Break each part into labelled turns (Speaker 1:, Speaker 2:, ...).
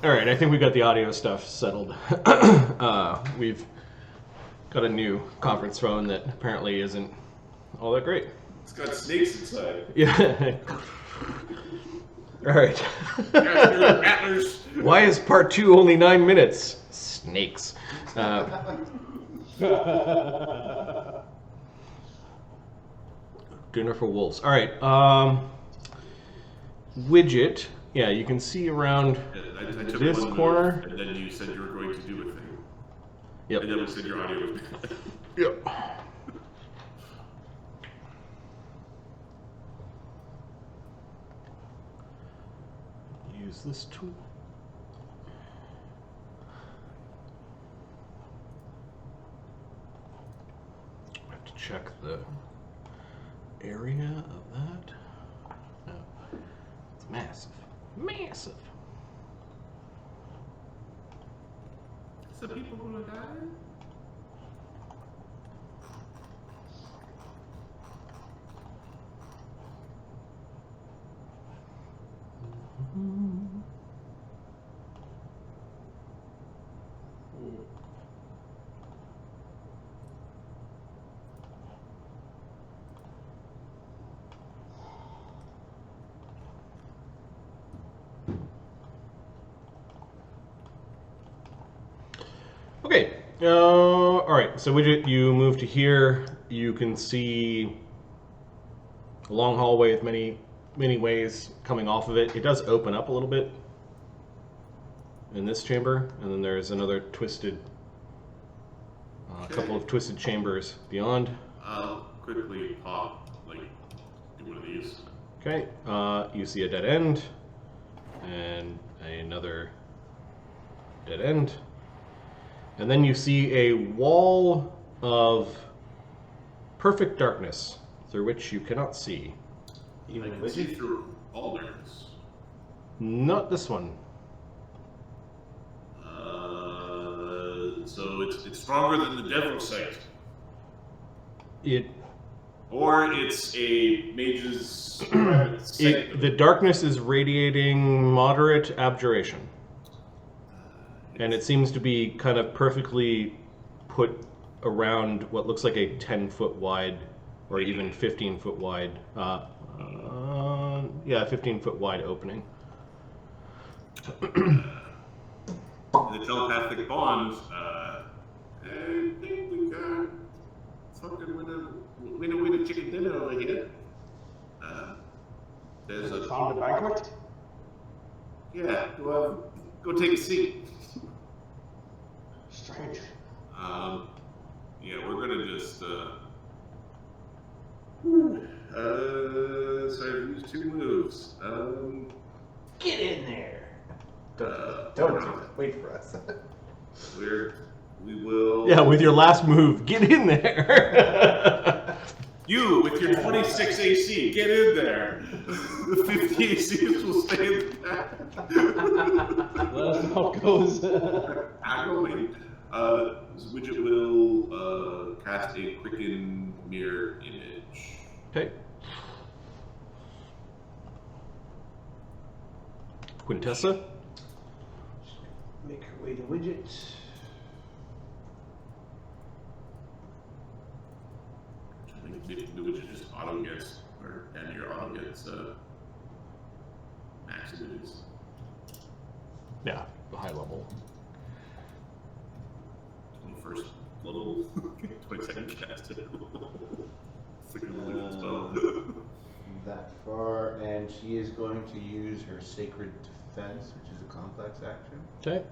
Speaker 1: Alright, I think we got the audio stuff settled. We've got a new conference phone that apparently isn't all that great.
Speaker 2: It's got snakes inside.
Speaker 1: Yeah. Alright.
Speaker 2: Antlers.
Speaker 1: Why is part 2 only 9 minutes? Snakes. Dinner for wolves. Alright, Widget. Yeah, you can see around
Speaker 2: I took
Speaker 1: this
Speaker 2: one
Speaker 1: corner.
Speaker 2: move, and then you said you were going to do a thing.
Speaker 1: Yep.
Speaker 2: And then we said your audio was bad.
Speaker 1: Yep. Use this tool. I have to check the area of that. No, it's massive. Massive.
Speaker 2: Some people gonna die?
Speaker 1: Okay. All right. So Widget, you move to here. You can see a long hallway with many ways coming off of it. It does open up a little bit in this chamber, and then there's another twisted, couple of twisted chambers beyond.
Speaker 2: I'll quickly pop, do one of these.
Speaker 1: Okay. You see a dead end, and another dead end. And then you see a wall of perfect darkness through which you cannot see.
Speaker 2: I can see through all darkness.
Speaker 1: Not this one.
Speaker 2: So it's stronger than the Devil's Sight. Or it's a mage's
Speaker 1: the darkness is radiating moderate abjuration. And it seems to be kind of perfectly put around what looks like a 10-foot wide, or even 15-foot wide, 15-foot wide opening.
Speaker 2: The telepathic bond, I think we got fucking win a chicken dinner over here. There's a...
Speaker 3: Found a banquet?
Speaker 2: Yeah, well, go take a seat.
Speaker 3: Strange.
Speaker 2: Yeah, we're gonna just, so I've used 2 moves.
Speaker 4: Get in there!
Speaker 3: Don't do it. Wait for us.
Speaker 2: We will...
Speaker 1: Yeah, with your last move, get in there!
Speaker 2: You, with your 26 AC, get in there! The 50 ACs will stay in the back.
Speaker 4: Let us know how it goes.
Speaker 2: I'm going. Widget will cast a quicken mirror image.
Speaker 1: Okay. Quintessa?
Speaker 4: Make her way to Widget.
Speaker 2: The Widget just auto gets, and your auto gets max images.
Speaker 1: Yeah, the high level.
Speaker 2: 21st level, 22nd cast it.
Speaker 3: That far, and she is going to use her Sacred Defense, which is a complex action.
Speaker 1: Okay.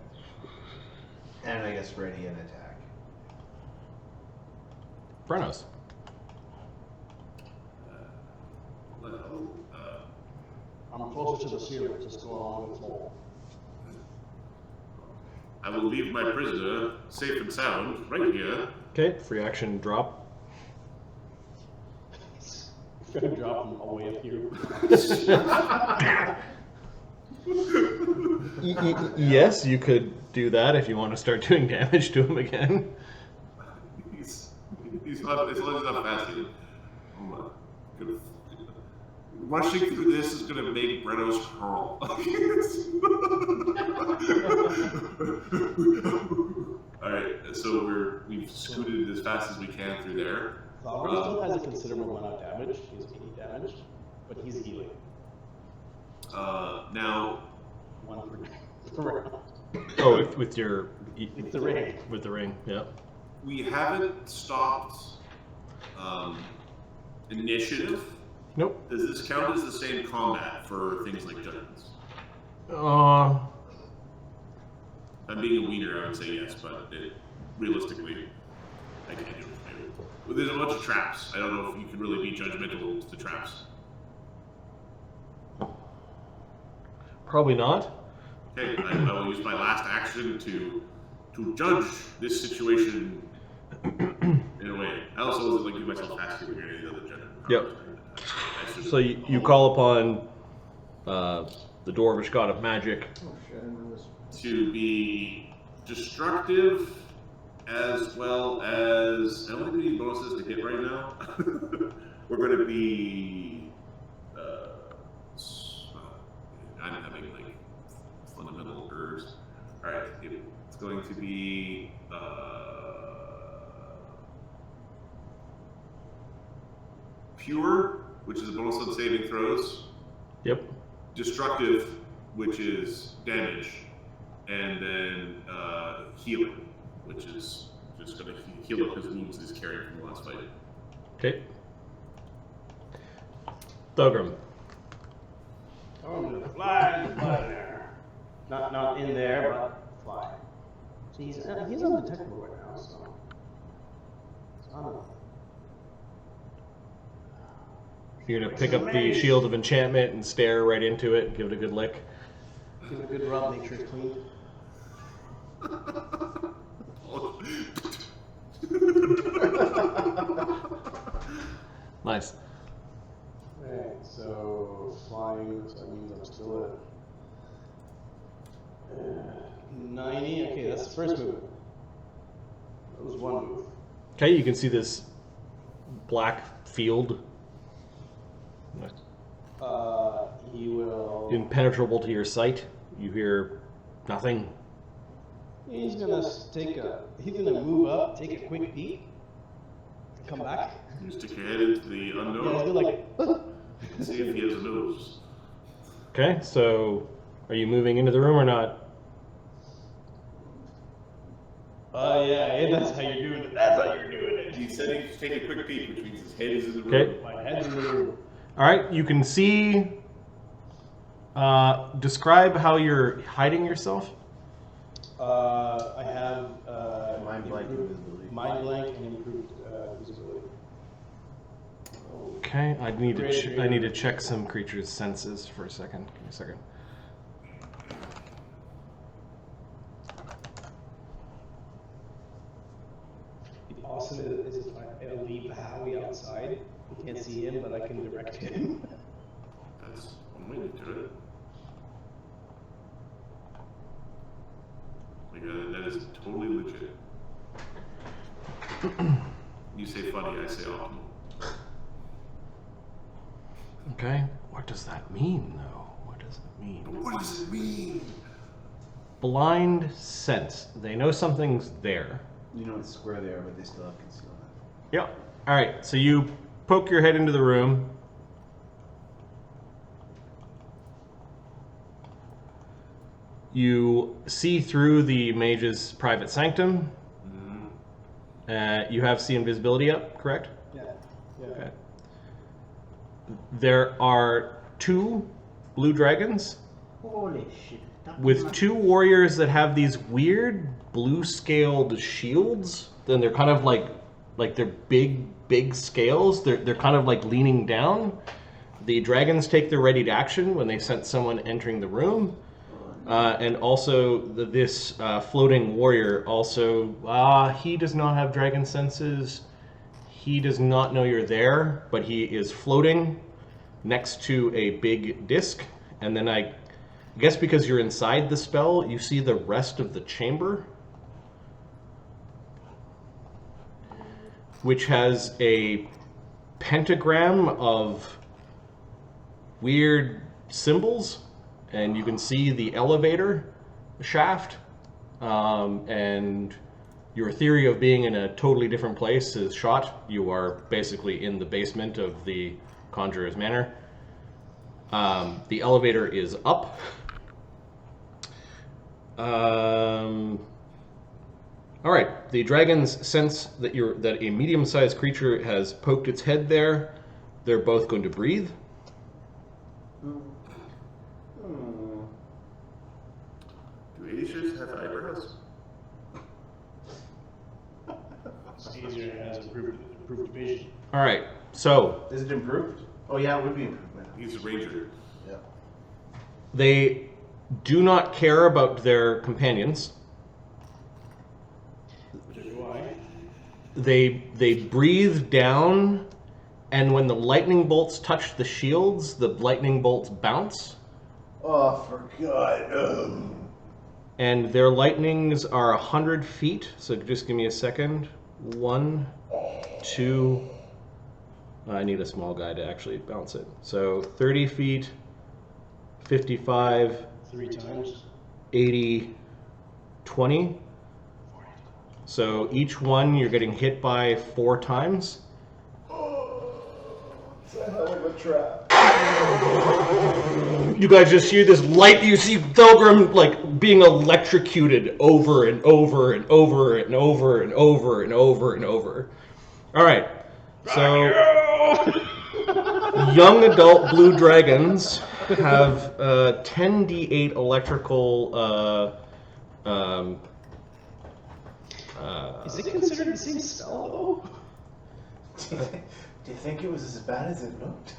Speaker 3: And I guess ready an attack.
Speaker 1: Brennos.
Speaker 4: I'm closer to the ceiling, just go along with the wall.
Speaker 2: I will leave my prisoner safe and sound right here.
Speaker 1: Okay, free action drop.
Speaker 4: Gonna drop him away up here.
Speaker 1: Yes, you could do that if you want to start doing damage to him again.
Speaker 2: He's not, as long as he's not fast enough. I'm gonna Rushing through this is going to make Brennos curl. Alright, so we've scooted as fast as we can through there.
Speaker 4: Thogrim still has a considerable amount of damage. He's 80 damage, but he's healing.
Speaker 2: Now...
Speaker 4: One for round.
Speaker 1: Oh, with your...
Speaker 4: With the ring.
Speaker 1: With the ring, yeah.
Speaker 2: We haven't stopped initiative.
Speaker 1: Nope.
Speaker 2: Does this count as the same combat for things like dungeons? I'm being a wiener, I would say yes, but realistically, I can't do it. Well, there's a bunch of traps. I don't know if you can really be judgmental to traps.
Speaker 1: Probably not.
Speaker 2: Okay, I will use my last action to judge this situation in a way. I also wasn't like do myself faster than any other judge.
Speaker 1: Yep. So you call upon the Dwarvish god of magic
Speaker 2: to be destructive as well as I don't think we need bonuses to hit right now. We're going to be I'm having like fundamental errors. All right, it's going to be pure, which is a bonus on saving throws.
Speaker 1: Yep.
Speaker 2: Destructive, which is damage, and then healing, which is just going to heal up his wounds he's carrying from the last fight.
Speaker 1: Okay. Thogrim.
Speaker 4: Oh, I'm gonna fly there. Not in there, but fly. So he's undetectable right now, so I don't know.
Speaker 1: You're gonna pick up the shield of enchantment and stare right into it and give it a good lick.
Speaker 4: Give it a good rub, make sure it's clean.
Speaker 1: Nice.
Speaker 4: Alright, so flying, so that means I'm still at 90. Okay, that's the first move. That was one move.
Speaker 1: Okay, you can see this black field.
Speaker 4: He will.
Speaker 1: Impenetrable to your sight. You hear nothing.
Speaker 4: He's gonna He's gonna move up, take a quick peek, come back.
Speaker 2: You stick your head into the
Speaker 4: Yeah,
Speaker 2: unknown.
Speaker 4: he'll be like.
Speaker 2: See if he has a nose.
Speaker 1: Okay, so are you moving into the room or not?
Speaker 4: Yeah, that's how you're doing it. That's how you're doing it.
Speaker 2: He said he'd take a quick peek, which means his head is in the room.
Speaker 1: Okay.
Speaker 4: My head's in the room.
Speaker 1: All right, you can see. Describe how you're hiding yourself.
Speaker 4: I have
Speaker 3: Mind blank invisibility.
Speaker 4: Mind blank and improved visibility.
Speaker 1: Okay, I need to check some creatures' senses for a second. Give me a second.
Speaker 4: The awesome is if I leave Howie outside. You can't see him, but I can direct him.
Speaker 2: That's one way to do it. Like, that is totally legit. You say funny, I say optimal.
Speaker 1: Okay, what does that mean, though? What does it mean?
Speaker 2: What does it mean?
Speaker 1: Blind sense. They know something's there.
Speaker 3: You know it's square there, but they still have concealment.
Speaker 1: Yeah. All right, so you poke your head into the room. You see through the mage's private sanctum. You have see invisibility up, correct?
Speaker 4: Yeah.
Speaker 1: Okay. There are 2 blue dragons
Speaker 3: Holy shit.
Speaker 1: with 2 warriors that have these weird blue-scaled shields. Then they're kind of like they're big scales. They're kind of like leaning down. The dragons take their ready to action when they sense someone entering the room. And also this floating warrior also, he does not have dragon senses. He does not know you're there, but he is floating next to a big disc. And then I guess because you're inside the spell, you see the rest of the chamber, which has a pentagram of weird symbols, and you can see the elevator shaft, and your theory of being in a totally different place is shot. You are basically in the basement of the Conjuror's Manor. The elevator is up. All right. The dragons sense that a medium-sized creature has poked its head there. They're both going to breathe.
Speaker 2: Do Asians have eyebrows?
Speaker 4: Caesar has improved vision.
Speaker 1: All right. So
Speaker 3: Is it improved? Oh yeah, it would be improvement.
Speaker 2: He's a ranger.
Speaker 3: Yeah.
Speaker 1: they do not care about their companions.
Speaker 4: Which is why.
Speaker 1: They breathe down, and when the lightning bolts touch the shields, the lightning bolts bounce.
Speaker 3: Oh, for God.
Speaker 1: And their lightnings are 100 feet, so just give me a second. 1, 2. I need a small guy to actually bounce it. So 30 feet, 55,
Speaker 4: 3 times.
Speaker 1: 80, 20. So each one you're getting hit by 4 times.
Speaker 3: It's a hell of a trap.
Speaker 1: You guys just hear this light. You see Thogrim like being electrocuted over and over and over and over and over and over and over. All right. So young adult blue dragons have 10d8 electrical.
Speaker 4: Is it considered the same spell though?
Speaker 3: Do you think it was as bad as it looked?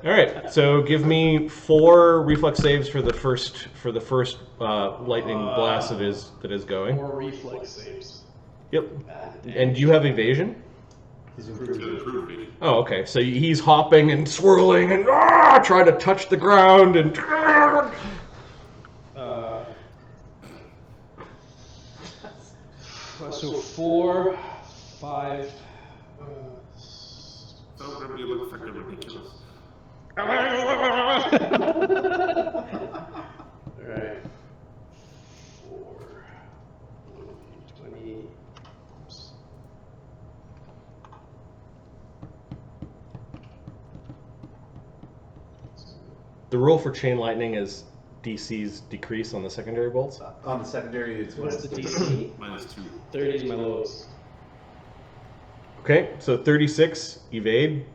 Speaker 1: All right, so give me 4 reflex saves for the first lightning blast that is going.
Speaker 4: 4 reflex saves.
Speaker 1: Yep. And do you have evasion?
Speaker 3: He's
Speaker 2: It's
Speaker 3: improved.
Speaker 2: gonna improve me.
Speaker 1: Oh, okay. So he's hopping and swirling and trying to touch the ground and.
Speaker 4: So 4, 5.
Speaker 2: Thogrim, you look fucking ridiculous.
Speaker 4: Alright. 4, 20. Oops.
Speaker 1: The rule for chain lightning is DC's decrease on the secondary bolts.
Speaker 3: On the secondary, it's
Speaker 4: What's the DC?
Speaker 2: -2.
Speaker 4: 30 is my lowest.
Speaker 1: Okay, so 36 evade,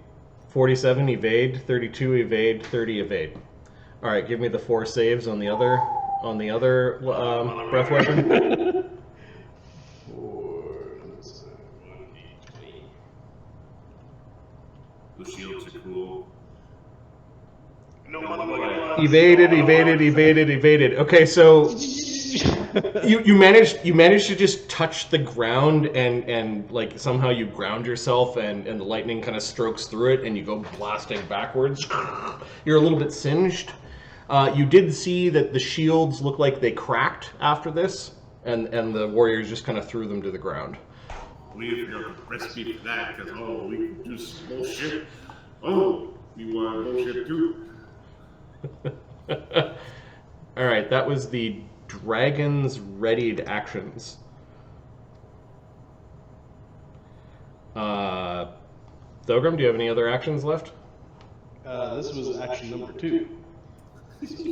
Speaker 1: 47 evade, 32 evade, 30 evade. All right, give me the 4 saves on the other breath weapon.
Speaker 4: 4, 20.
Speaker 2: The shields are cool.
Speaker 1: Evaded. Okay, so you managed to just touch the ground and like somehow you ground yourself and the lightning kind of strokes through it and you go blasting backwards. You're a little bit singed. You did see that the shields look like they cracked after this, and the warriors just kind of threw them to the ground.
Speaker 2: We need to figure out the recipe for that, because, we can do some bullshit. Oh, you want bullshit too?
Speaker 1: All right, that was the dragon's readied actions. Thogrim, do you have any other actions left?
Speaker 4: This was action number 2.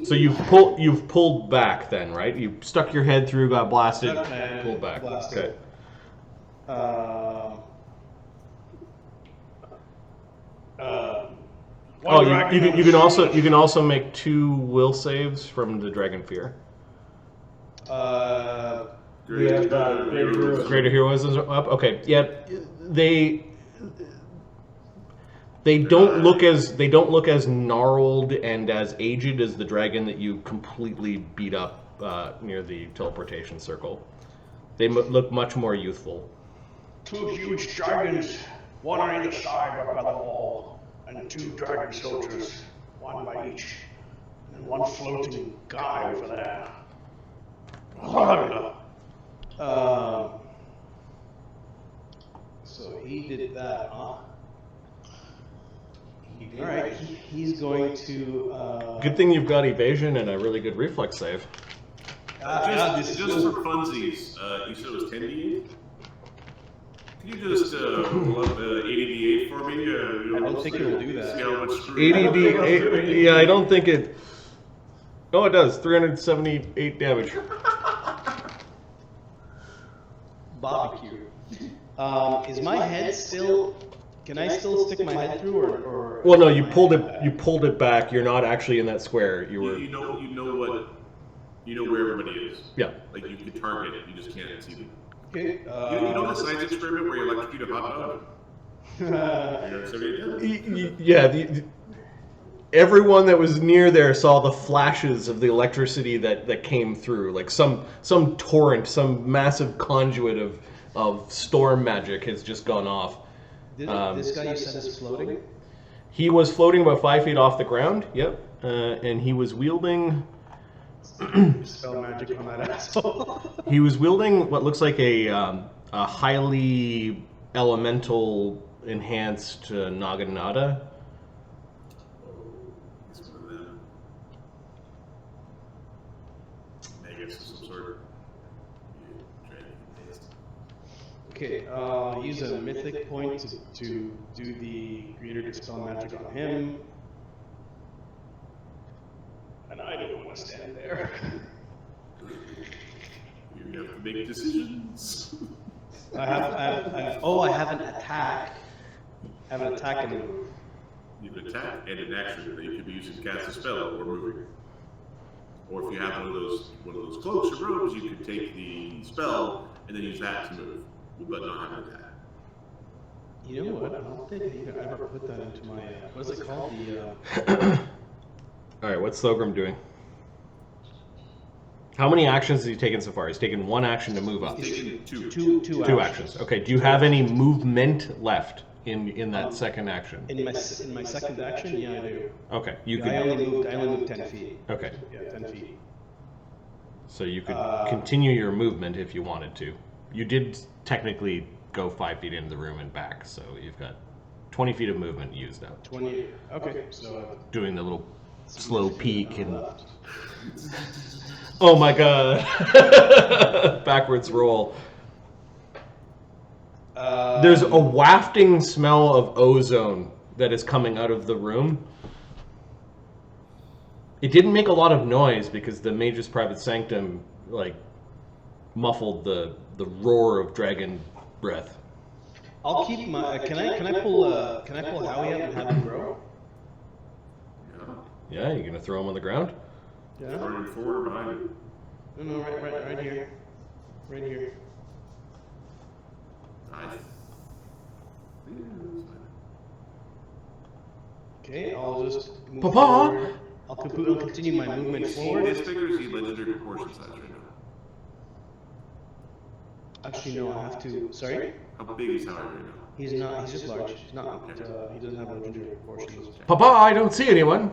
Speaker 1: So you've pulled back then, right? You stuck your head through, got blasted, pulled back.
Speaker 4: Blasted.
Speaker 1: Okay.
Speaker 4: One
Speaker 1: You
Speaker 4: dragon
Speaker 1: can also make 2 will saves from the dragon fear. Greater heroism up. Okay, yeah, they don't look as gnarled and as aged as the dragon that you completely beat up near the teleportation circle. They look much more youthful.
Speaker 4: 2 huge dragons, one on either side by the wall, and 2 dragon soldiers, one by each, and 1 floating guy over there. So he did that, huh?
Speaker 3: did.
Speaker 4: All right, he's going to.
Speaker 1: Good thing you've got evasion and a really good reflex save.
Speaker 2: Just for funsies, you said it was 10d8? Can you just roll up 80d8 for me?
Speaker 4: I don't think it'll do that.
Speaker 2: See how much screw
Speaker 1: 80d8. Yeah, I don't think it. Oh, it does. 378 damage.
Speaker 4: Barbecue. Is my head still? Can I still stick my head through, or?
Speaker 1: Well, no, you pulled it. You pulled it back. You're not actually in that square. You were.
Speaker 2: You know where everybody is.
Speaker 1: Yeah.
Speaker 2: Like you can target it, you just can't see them.
Speaker 4: Okay.
Speaker 2: You know the science experiment where you electrocute a hot dog?
Speaker 1: Yeah. Everyone that was near there saw the flashes of the electricity that came through, like some torrent, some massive conduit of storm magic has just gone off.
Speaker 4: This guy you said is floating?
Speaker 1: He was floating about 5 feet off the ground. Yep, and he was wielding.
Speaker 4: Spell magic on that asshole.
Speaker 1: He was wielding what looks like a highly elemental enhanced Naginata.
Speaker 2: It's one of them. I guess it's some sort of dragon taste.
Speaker 4: Okay, use a mythic point to do the greater dispel magic on him. And I don't want to stand there.
Speaker 2: You have to make decisions.
Speaker 4: I have an attack. I have an attack and a move.
Speaker 2: You have an attack and an action that you could be using to cast a spell or moving. Or if you have one of those cloaks or robes, you could take the spell and then use that to move, but not have an attack.
Speaker 4: You know what? I don't think I ever put that into my. What is it called? The.
Speaker 1: All right, what's Thogrim doing? How many actions has he taken so far? He's taken one action to move up.
Speaker 2: He's taken two.
Speaker 1: Two actions. Okay. Do you have any movement left in that second action?
Speaker 4: In my second action, yeah, I do.
Speaker 1: Okay. You
Speaker 4: I only
Speaker 1: could.
Speaker 4: moved 10 feet.
Speaker 1: Okay.
Speaker 4: Yeah, 10 feet.
Speaker 1: So you could continue your movement if you wanted to. You did technically go 5 feet into the room and back, so you've got 20 feet of movement used up.
Speaker 4: 20. Okay, so.
Speaker 1: Doing the little slow peek and. Oh my god! Backwards roll. There's a wafting smell of ozone that is coming out of the room. It didn't make a lot of noise because the Mage's Private Sanctum muffled the roar of dragon breath.
Speaker 4: I'll keep my. Can I pull Howie up and have him grow?
Speaker 1: Yeah, you're gonna throw him on the ground?
Speaker 4: Yeah.
Speaker 2: Running forward or behind you?
Speaker 4: No, right here. Right here. Okay, I'll just move
Speaker 1: Papa!
Speaker 4: forward. I'll continue my movement forward.
Speaker 2: His figures need legendary proportion size right now.
Speaker 4: Actually, no, I have to. Sorry?
Speaker 2: How big is Howie right now?
Speaker 4: He's not. He's just large. He's not. He doesn't have legendary proportions.
Speaker 1: Papa, I don't see anyone.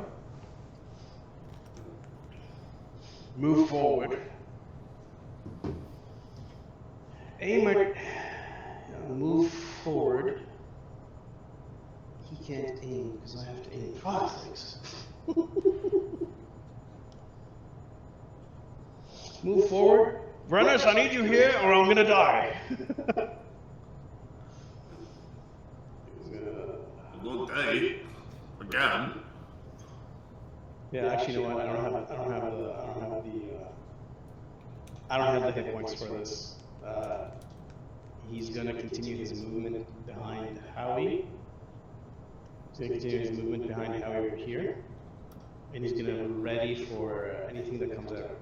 Speaker 4: Move forward. Aim at. Move forward. He can't aim because I have to aim. Fuck sakes. Move forward. Brennos, I need you here or I'm gonna die.
Speaker 2: Don't die. Again.
Speaker 4: Yeah, actually, you know what? I don't have the hit points for this. He's gonna continue his movement behind Howie. He's gonna continue his movement behind Howie over here, and he's gonna be ready for anything that comes out.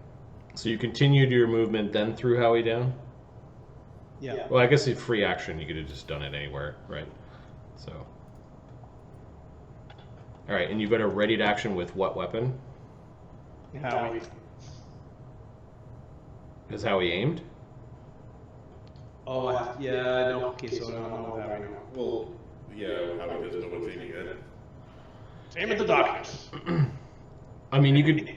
Speaker 1: So you continued your movement then threw Howie down?
Speaker 4: Yeah.
Speaker 1: Well, I guess it's free action. You could have just done it anywhere, right? So. All right, and you've got a readied action with what weapon?
Speaker 4: Howie.
Speaker 1: Is Howie aimed?
Speaker 4: Oh, yeah, no. Okay, so I don't know what Howie now.
Speaker 2: Well, yeah, Howie doesn't know what's aiming at.
Speaker 4: Aim at the darkness.
Speaker 1: I mean, you could.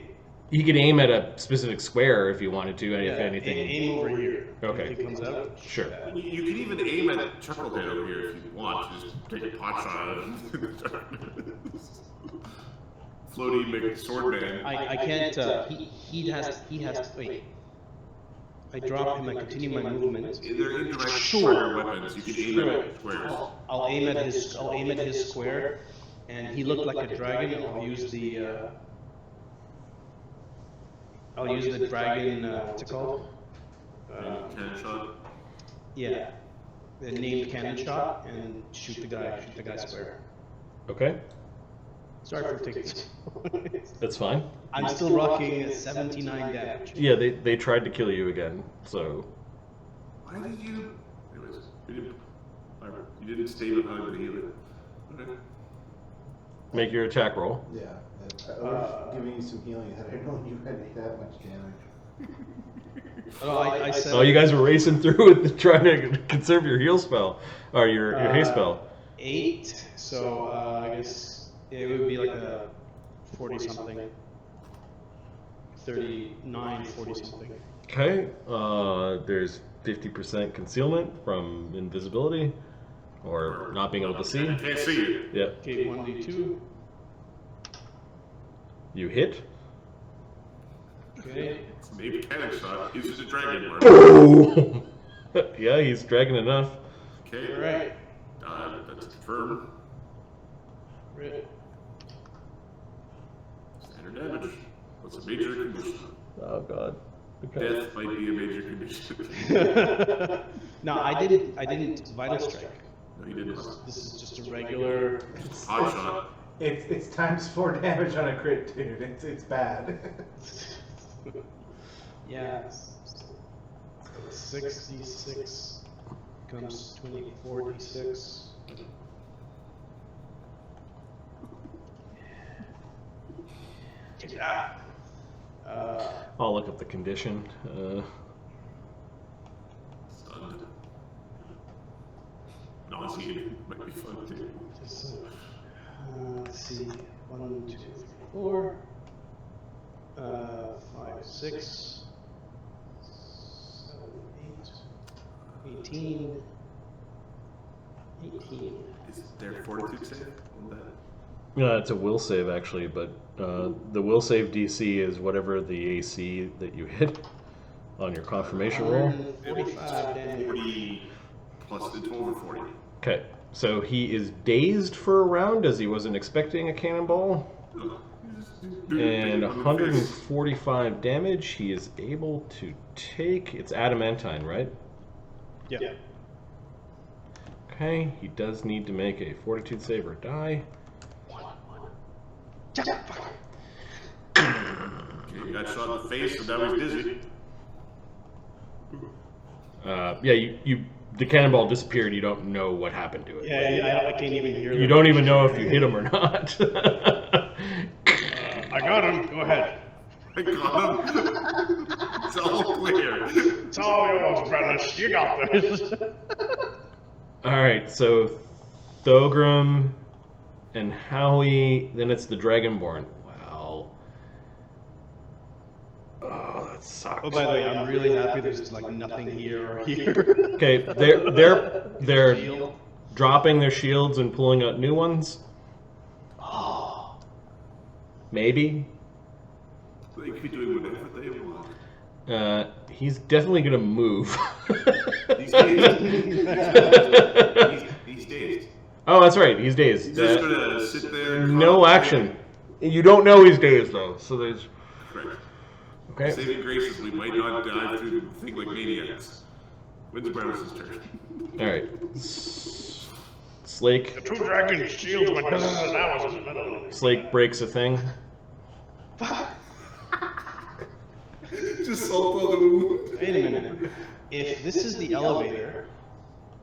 Speaker 1: He could aim at a specific square if he wanted to, and if anything.
Speaker 4: Aim over here.
Speaker 1: Okay.
Speaker 4: If it comes out.
Speaker 1: Sure.
Speaker 2: You can even aim at Chucklehead over here if you want. Just take a pot shot at him. Floaty McSwordman.
Speaker 4: I can't. He has to wait. I drop him. I continue my movement.
Speaker 2: They're indirect
Speaker 4: Sure.
Speaker 2: weapons. You can aim at squares.
Speaker 4: I'll aim at his square, and he looked like a dragon. I'll use the. Dragon. What's it called?
Speaker 2: Cannon shot.
Speaker 4: Yeah, the named cannon shot, and shoot the guy square.
Speaker 1: Okay.
Speaker 4: Sorry for taking.
Speaker 1: That's fine.
Speaker 4: I'm still rocking 79 damage.
Speaker 1: Yeah, they tried to kill you again, so.
Speaker 2: Why did you? Anyways, you didn't stay behind the healer. Okay.
Speaker 1: Make your attack roll.
Speaker 3: Yeah. I was giving you some healing. Had I known you had that much damage.
Speaker 4: I said.
Speaker 1: Oh, you guys were racing through it, trying to conserve your heal spell, or your haste spell.
Speaker 4: 8. So I guess it would be like a 40 something. 39, 40 something.
Speaker 1: Okay. There's 50% concealment from invisibility, or not being able to see.
Speaker 2: I can't see you.
Speaker 1: Yeah.
Speaker 4: Okay, 1d2.
Speaker 1: You hit.
Speaker 4: Okay.
Speaker 2: Maybe cannon shot. Uses a dragon mark.
Speaker 1: Boom! Yeah, he's dragging enough.
Speaker 2: Okay.
Speaker 4: Alright.
Speaker 2: That's confirmed.
Speaker 4: Right.
Speaker 2: Standard damage. What's a major condition?
Speaker 1: Oh god. Okay.
Speaker 2: Death might be a major condition.
Speaker 4: No, I didn't vital strike.
Speaker 2: No, you didn't.
Speaker 4: This is just a regular.
Speaker 2: Hot shot.
Speaker 3: It's times 4 damage on a crit, dude. It's bad.
Speaker 4: Yeah. 66 becomes 24d6. Yeah.
Speaker 1: I'll look up the condition.
Speaker 2: Stunned. Nauseating might be fun too.
Speaker 4: Just, let's see. 1, 2, 3, 4. 5, 6. 7, 8. 18. 18.
Speaker 2: Is there fortitude save on that?
Speaker 1: It's a will save actually, but the will save DC is whatever the AC that you hit on your confirmation roll.
Speaker 4: 45 damage.
Speaker 2: 40 plus the 12 or 40.
Speaker 1: Okay, so he is dazed for a round as he wasn't expecting a cannonball. And 145 damage he is able to take. It's adamantine, right?
Speaker 4: Yeah.
Speaker 1: Okay, he does need to make a fortitude save or die.
Speaker 2: Okay, you got shot in the face, so now he's dizzy.
Speaker 1: Yeah, the cannonball disappeared. You don't know what happened to it.
Speaker 4: Yeah, I can't even hear
Speaker 1: You don't even know if you hit him or not.
Speaker 4: I got him. Go ahead.
Speaker 2: I got him. It's all clear.
Speaker 4: It's all yours, Brennos. You got this.
Speaker 1: Alright, so Thogrim and Howie, then it's the Dragonborn. Wow. Oh, that sucks.
Speaker 4: Oh, by the way, I'm really happy there's like nothing here or here.
Speaker 1: Okay, they're
Speaker 4: Shield.
Speaker 1: dropping their shields and pulling out new ones.
Speaker 4: Oh.
Speaker 1: Maybe.
Speaker 2: They could be doing whatever they want.
Speaker 1: He's definitely gonna move.
Speaker 2: He's dazed. He's dazed.
Speaker 1: Oh, that's right. He's dazed.
Speaker 2: He's just gonna sit there.
Speaker 1: No action. You don't know he's dazed though, so there's.
Speaker 2: Correct.
Speaker 1: Okay.
Speaker 2: Saving grace is we might not dive through the thing like maniacs. When's Brennos' turn?
Speaker 1: All right. Slake.
Speaker 4: Two dragons shields went down and I was in the middle.
Speaker 1: Slake breaks a thing.
Speaker 2: Just salt on the wound.
Speaker 4: Wait a minute. If this is the elevator,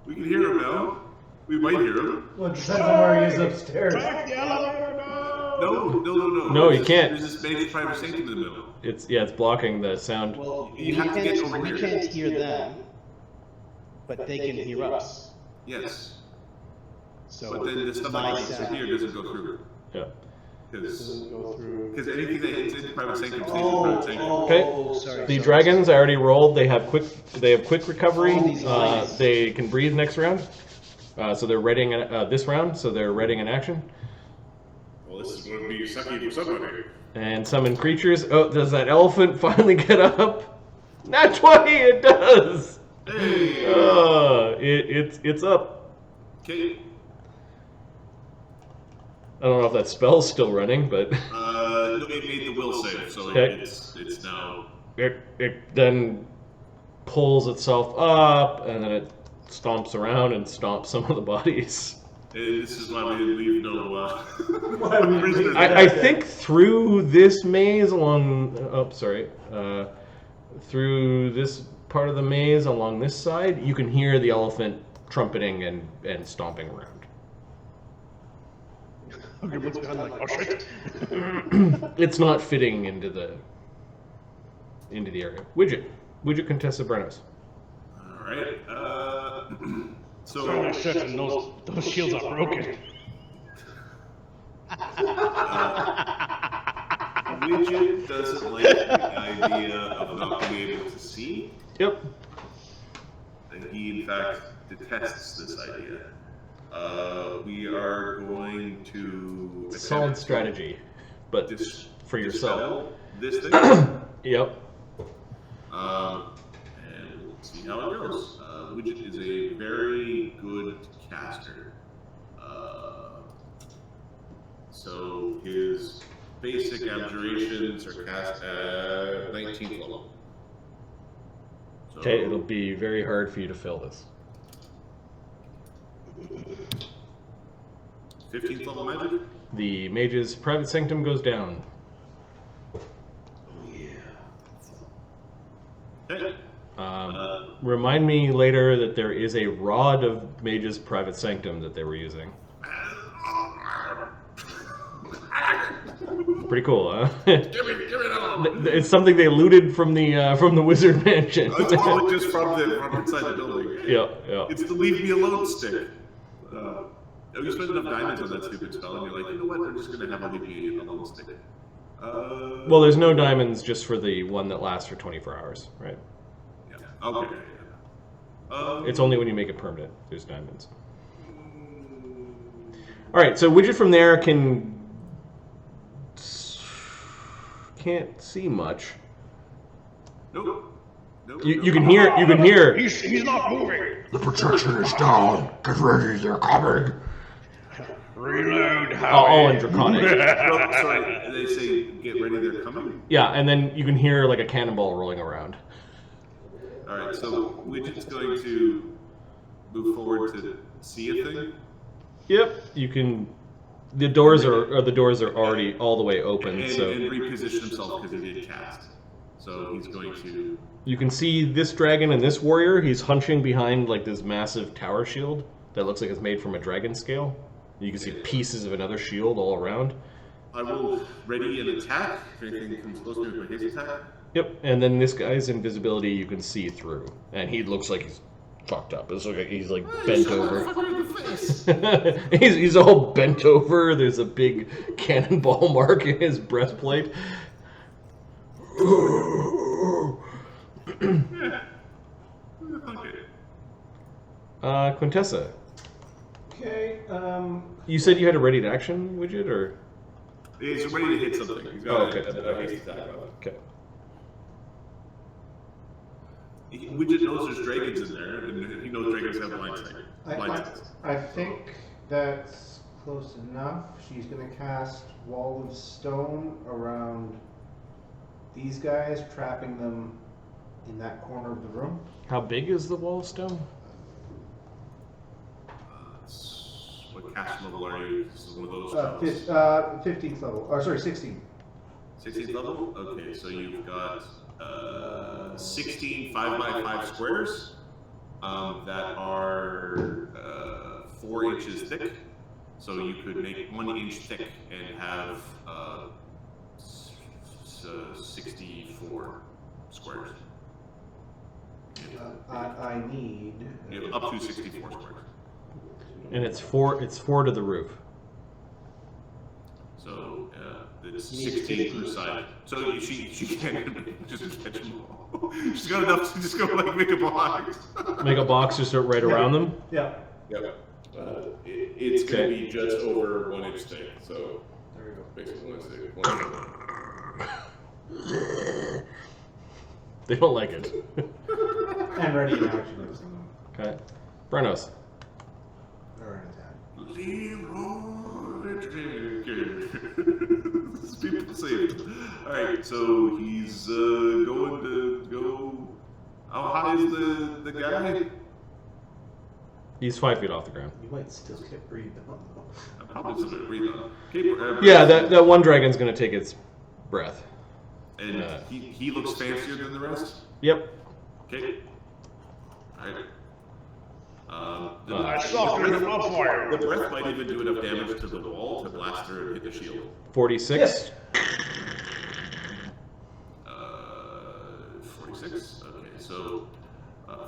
Speaker 2: We can hear him now. We might hear him.
Speaker 3: Well, it depends on where he is upstairs.
Speaker 4: the elevator,
Speaker 2: No.
Speaker 1: No, you can't.
Speaker 2: There's this major private safety in the middle.
Speaker 1: It's blocking the sound.
Speaker 4: Well,
Speaker 2: You have to get over
Speaker 4: we
Speaker 2: here.
Speaker 4: can't hear them, but they can hear us.
Speaker 2: Yes.
Speaker 4: So
Speaker 2: But then the stuff
Speaker 4: my
Speaker 2: that goes through
Speaker 4: sound.
Speaker 2: here doesn't go through.
Speaker 1: Yeah.
Speaker 4: Go through.
Speaker 2: Because anything that hits into private sanctum stays in
Speaker 4: Oh,
Speaker 2: private sanctum.
Speaker 1: Okay.
Speaker 4: sorry.
Speaker 1: The dragons I already rolled. They have quick recovery.
Speaker 4: Oh, these lines.
Speaker 1: They can breathe next round. So they're readying this round. So they're readying an action.
Speaker 2: Well, this is going to be sucky for somebody.
Speaker 1: And summon creatures. Oh, does that elephant finally get up? Not 20. It does.
Speaker 2: Hey.
Speaker 1: It's up.
Speaker 2: Okay.
Speaker 1: I don't know if that spell's still running, but
Speaker 2: No, it made the will save, so
Speaker 1: Okay.
Speaker 2: it's now.
Speaker 1: it then pulls itself up, and then it stomps around and stomps some of the bodies.
Speaker 2: This is why we didn't leave no. prisoners.
Speaker 1: I think through this maze along. Oh, sorry. Through this part of the maze along this side, you can hear the elephant trumpeting and stomping around.
Speaker 4: Okay, looks behind like, oh shit.
Speaker 1: It's not fitting into the area. Widget, Contessa Brennos.
Speaker 2: All right.
Speaker 4: Oh
Speaker 2: So
Speaker 4: shit, and those shields are broken.
Speaker 2: Widget doesn't like the idea of not being able to see,
Speaker 1: Yep.
Speaker 2: and he in fact detests this idea. We are going to
Speaker 1: Solid
Speaker 2: attempt
Speaker 1: strategy, but
Speaker 2: dis-
Speaker 1: for yourself.
Speaker 2: dispel this thing.
Speaker 1: Yep.
Speaker 2: And we'll see how it goes. Widget is a very good caster. So his basic abjurations are cast at 19th level. So,
Speaker 1: Okay, it'll be very hard for you to fill this.
Speaker 2: 15th level magic?
Speaker 1: The mage's private sanctum goes down.
Speaker 2: Okay.
Speaker 1: Remind me later that there is a rod of mage's private sanctum that they were using. Pretty cool, huh?
Speaker 2: Give me that one.
Speaker 1: It's something they looted from the wizard mansion.
Speaker 2: It's probably just from inside the building.
Speaker 1: Yeah, yeah.
Speaker 2: It's the leave me alone stick. You spend enough diamonds on that stupid spell, and you're like, you know what? I'm just gonna have a leave me alone stick.
Speaker 1: Well, there's no diamonds just for the one that lasts for 24 hours, right?
Speaker 2: Yeah. Okay.
Speaker 1: It's only when you make it permanent there's diamonds. All right, so Widget from there can't see much.
Speaker 2: Nope. Nope.
Speaker 1: You can hear.
Speaker 4: He's not moving.
Speaker 5: The protection is down. Get ready, they're coming.
Speaker 4: Reload.
Speaker 1: Oh, and draconic.
Speaker 2: No, sorry, they say get ready, they're coming.
Speaker 1: Yeah, and then you can hear like a cannonball rolling around.
Speaker 2: All right, so Widget's going to move forward to see a thing.
Speaker 1: Yep, you can. The doors are already all the way open,
Speaker 2: And
Speaker 1: so
Speaker 2: reposition himself because he did cast. So he's going to.
Speaker 1: you can see this dragon and this warrior. He's hunching behind like this massive tower shield that looks like it's made from a dragon scale. You can see pieces of another shield all around.
Speaker 2: I will ready an attack if anything comes close to me with his attack.
Speaker 1: Yep, and then this guy's invisibility you can see through, and he looks like he's fucked up. It's like he's like bent over. he's all bent over. There's a big cannonball mark in his breastplate. Quintessa,
Speaker 3: Okay,
Speaker 1: you said you had a ready to action widget, or
Speaker 2: He's ready to hit something. He's got
Speaker 1: okay.
Speaker 2: a haste attack.
Speaker 1: Okay.
Speaker 2: Widget knows there's dragons in there, and he knows dragons have blind sight.
Speaker 3: I think that's close enough. She's going to cast Wall of Stone around these guys, trapping them in that corner of the room.
Speaker 1: How big is the wall of stone?
Speaker 2: What cast level are you? This is one of those spells.
Speaker 3: 15th level, or sorry, 16.
Speaker 2: 16th level? Okay, so you've got 16 5x5 squares that are 4 inches thick. So you could make 1 inch thick and have 64 squares.
Speaker 3: I need.
Speaker 2: You have up to 64 squares.
Speaker 1: And it's four to the roof.
Speaker 2: So So it's 16 per side. So she can't just catch them all. She's got enough to just go like make a box.
Speaker 1: Make a box just right around them.
Speaker 3: Yeah.
Speaker 2: Yep. It's going to be just over 1 inch thick. So
Speaker 3: There we go.
Speaker 2: basically 1 inch.
Speaker 1: They don't like it.
Speaker 3: And ready in action using them.
Speaker 1: Okay. Brennos.
Speaker 3: Or an attack.
Speaker 2: Leroy People saved. Alright, so he's going to go. How high is the guy?
Speaker 1: He's 5 feet off the ground.
Speaker 3: You might still get breathed on though.
Speaker 2: I'm probably still going to breathe on. Okay,
Speaker 1: Yeah, that one dragon's gonna take its breath.
Speaker 2: And he looks fancier than the rest?
Speaker 1: Yep.
Speaker 2: Okay. Alright. The breath might even do enough damage to the wall to blast her and hit the shield.
Speaker 1: 46.
Speaker 2: 46. Okay, so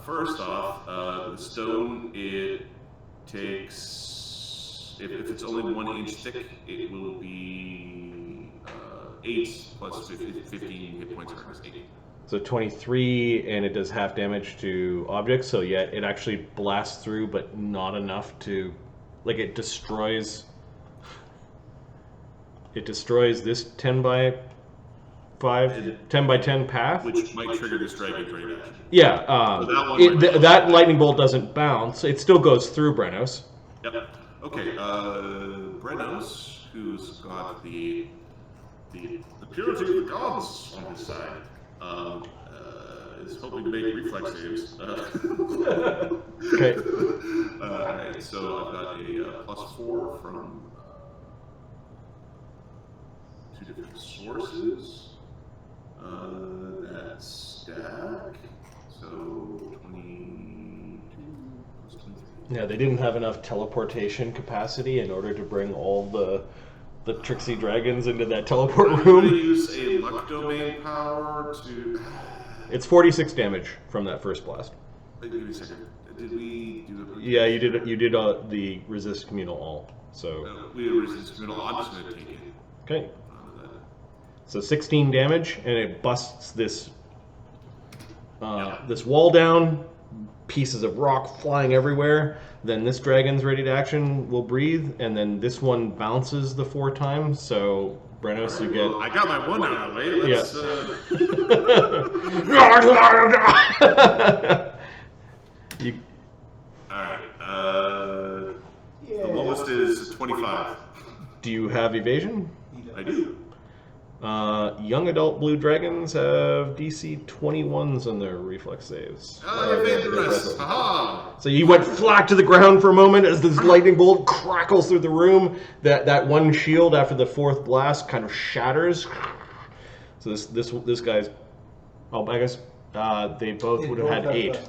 Speaker 2: first off, the stone, it takes, if it's only 1 inch thick, it will be 8 plus 15 hit points hardness. 8.
Speaker 1: So 23, and it does half damage to objects. So yeah, it actually blasts through, but not enough to, like, it destroys this 10 by 5, 10 by 10 path.
Speaker 2: Which might trigger this dragon's raid action.
Speaker 1: Yeah,
Speaker 2: So
Speaker 1: that lightning bolt doesn't bounce. It still goes through Brennos.
Speaker 2: Yep. Okay, Brennos, who's got the purity of the gods on his side, is hoping to make reflex saves.
Speaker 1: Okay.
Speaker 2: Alright, so I've got a +4 from 2 different sources. That's stack. So 22 plus 23.
Speaker 1: Yeah, they didn't have enough teleportation capacity in order to bring all the tricksy dragons into that teleport
Speaker 2: I'm going to
Speaker 1: room.
Speaker 2: use a luck domain power to.
Speaker 1: It's 46 damage from that first blast.
Speaker 2: Wait, give me a second. Did we do it?
Speaker 1: Yeah, you did the resist communal all. So
Speaker 2: We did resist communal. I'm just going to take it.
Speaker 1: okay. So 16 damage, and it busts this this wall down. Pieces of rock flying everywhere. Then this dragon's ready to action will breathe, and then this one bounces the 4 times. So Brennos, you get.
Speaker 2: I got my one out of the way. Let's.
Speaker 1: You,
Speaker 2: Alright. The lowest is 25.
Speaker 1: do you have evasion?
Speaker 2: I do.
Speaker 1: Young adult blue dragons have DC 21s on their reflex saves.
Speaker 2: Oh, you made the rest. Haha!
Speaker 1: So you went flat to the ground for a moment as this lightning bolt crackles through the room. That one shield after the 4th blast kind of shatters. So this guy's. Oh, I guess they both would have had 8.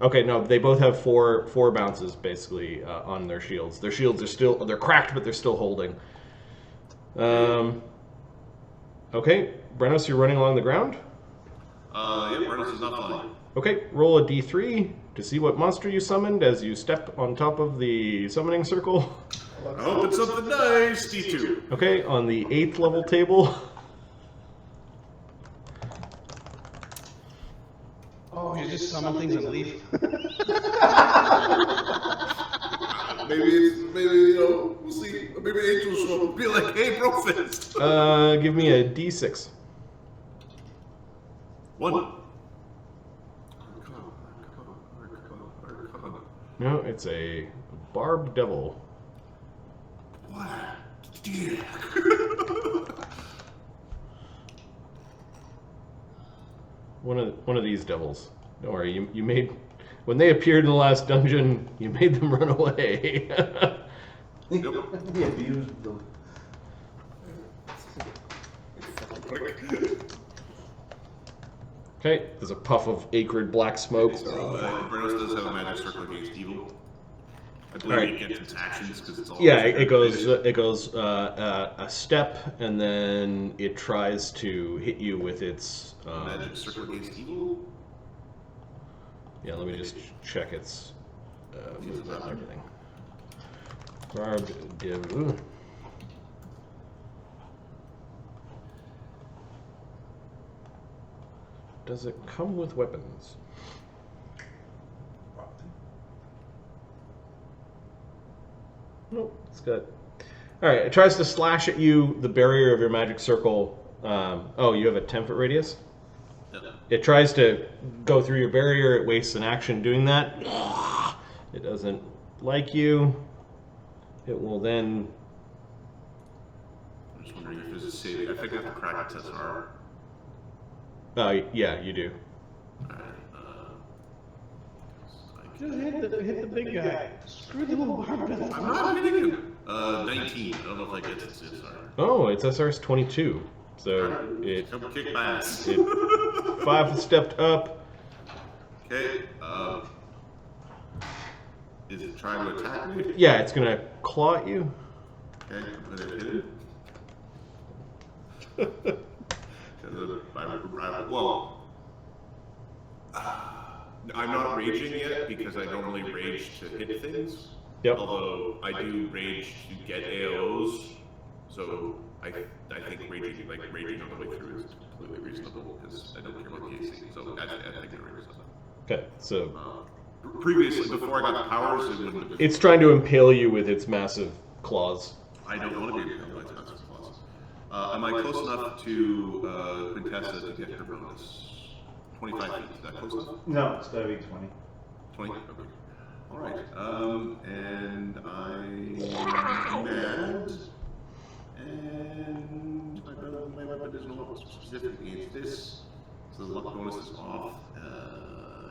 Speaker 1: Okay, no, they both have four bounces basically on their shields. Their shields are they're cracked, but they're still holding. Okay, Brennos, you're running along the ground.
Speaker 2: Yeah, Brennos is not flying.
Speaker 1: Okay, roll a d3 to see what monster you summoned as you step on top of the summoning circle.
Speaker 2: I hope it's something nice. D2.
Speaker 1: Okay, on the 8th level table.
Speaker 4: Oh, you just summon things and leave.
Speaker 2: Maybe we'll see. Maybe Angel will show up and be like, "Hey, Brofist."
Speaker 1: Give me a d6.
Speaker 2: 1.
Speaker 1: No, it's a barbed devil.
Speaker 2: What? Dick.
Speaker 1: One of these devils. Don't worry, you made when they appeared in the last dungeon, you made them run away.
Speaker 3: He abused them.
Speaker 1: Okay, there's a puff of acrid black smoke.
Speaker 2: Brennos does have a magic circle against evil. I believe
Speaker 1: Alright.
Speaker 2: it gets its actions because it's all.
Speaker 1: Yeah, it goes a step, and then it tries to hit you with its.
Speaker 2: Magic circle against evil.
Speaker 1: Yeah, let me just check its movement and everything. Barbed devil. does it come with weapons? Nope, it's got... Alright, it tries to slash at you, the barrier of your magic circle. Oh, you have a 10-foot radius?
Speaker 2: Yeah.
Speaker 1: It tries to go through your barrier, it wastes an action doing that. It doesn't like you. It will then...
Speaker 2: I'm just wondering if there's a saving. I think I have to crack its SR.
Speaker 1: Yeah, you do.
Speaker 4: Just hit the big guy. Screw the little barbed.
Speaker 2: I'm not hitting him. 19. I don't know if I get its SR.
Speaker 1: Oh, its SR's 22. So it
Speaker 2: Come kick my ass.
Speaker 1: 5 stepped up.
Speaker 2: Okay. Is it trying to attack me?
Speaker 1: Yeah, it's gonna claw at you.
Speaker 2: Okay, I'm gonna hit it. Well, I'm not raging yet because I normally rage to hit things.
Speaker 1: Yep.
Speaker 2: Although I do rage to get AOs, so I think raging on the way through is completely reasonable because I don't care about the AC. So I think the rage is something.
Speaker 1: Okay, so
Speaker 2: Previously, before I got the powers, it wouldn't have been.
Speaker 1: it's trying to impale you with its massive claws.
Speaker 2: I don't want to be impaled by its massive claws. Am I close enough to Quintessa to get her bonus? 25 feet. Is that close enough?
Speaker 3: No, it's gotta be 20.
Speaker 2: 20? Okay. Alright. And I'm mad. And my weapon is not specific against this. So the luck bonus is off.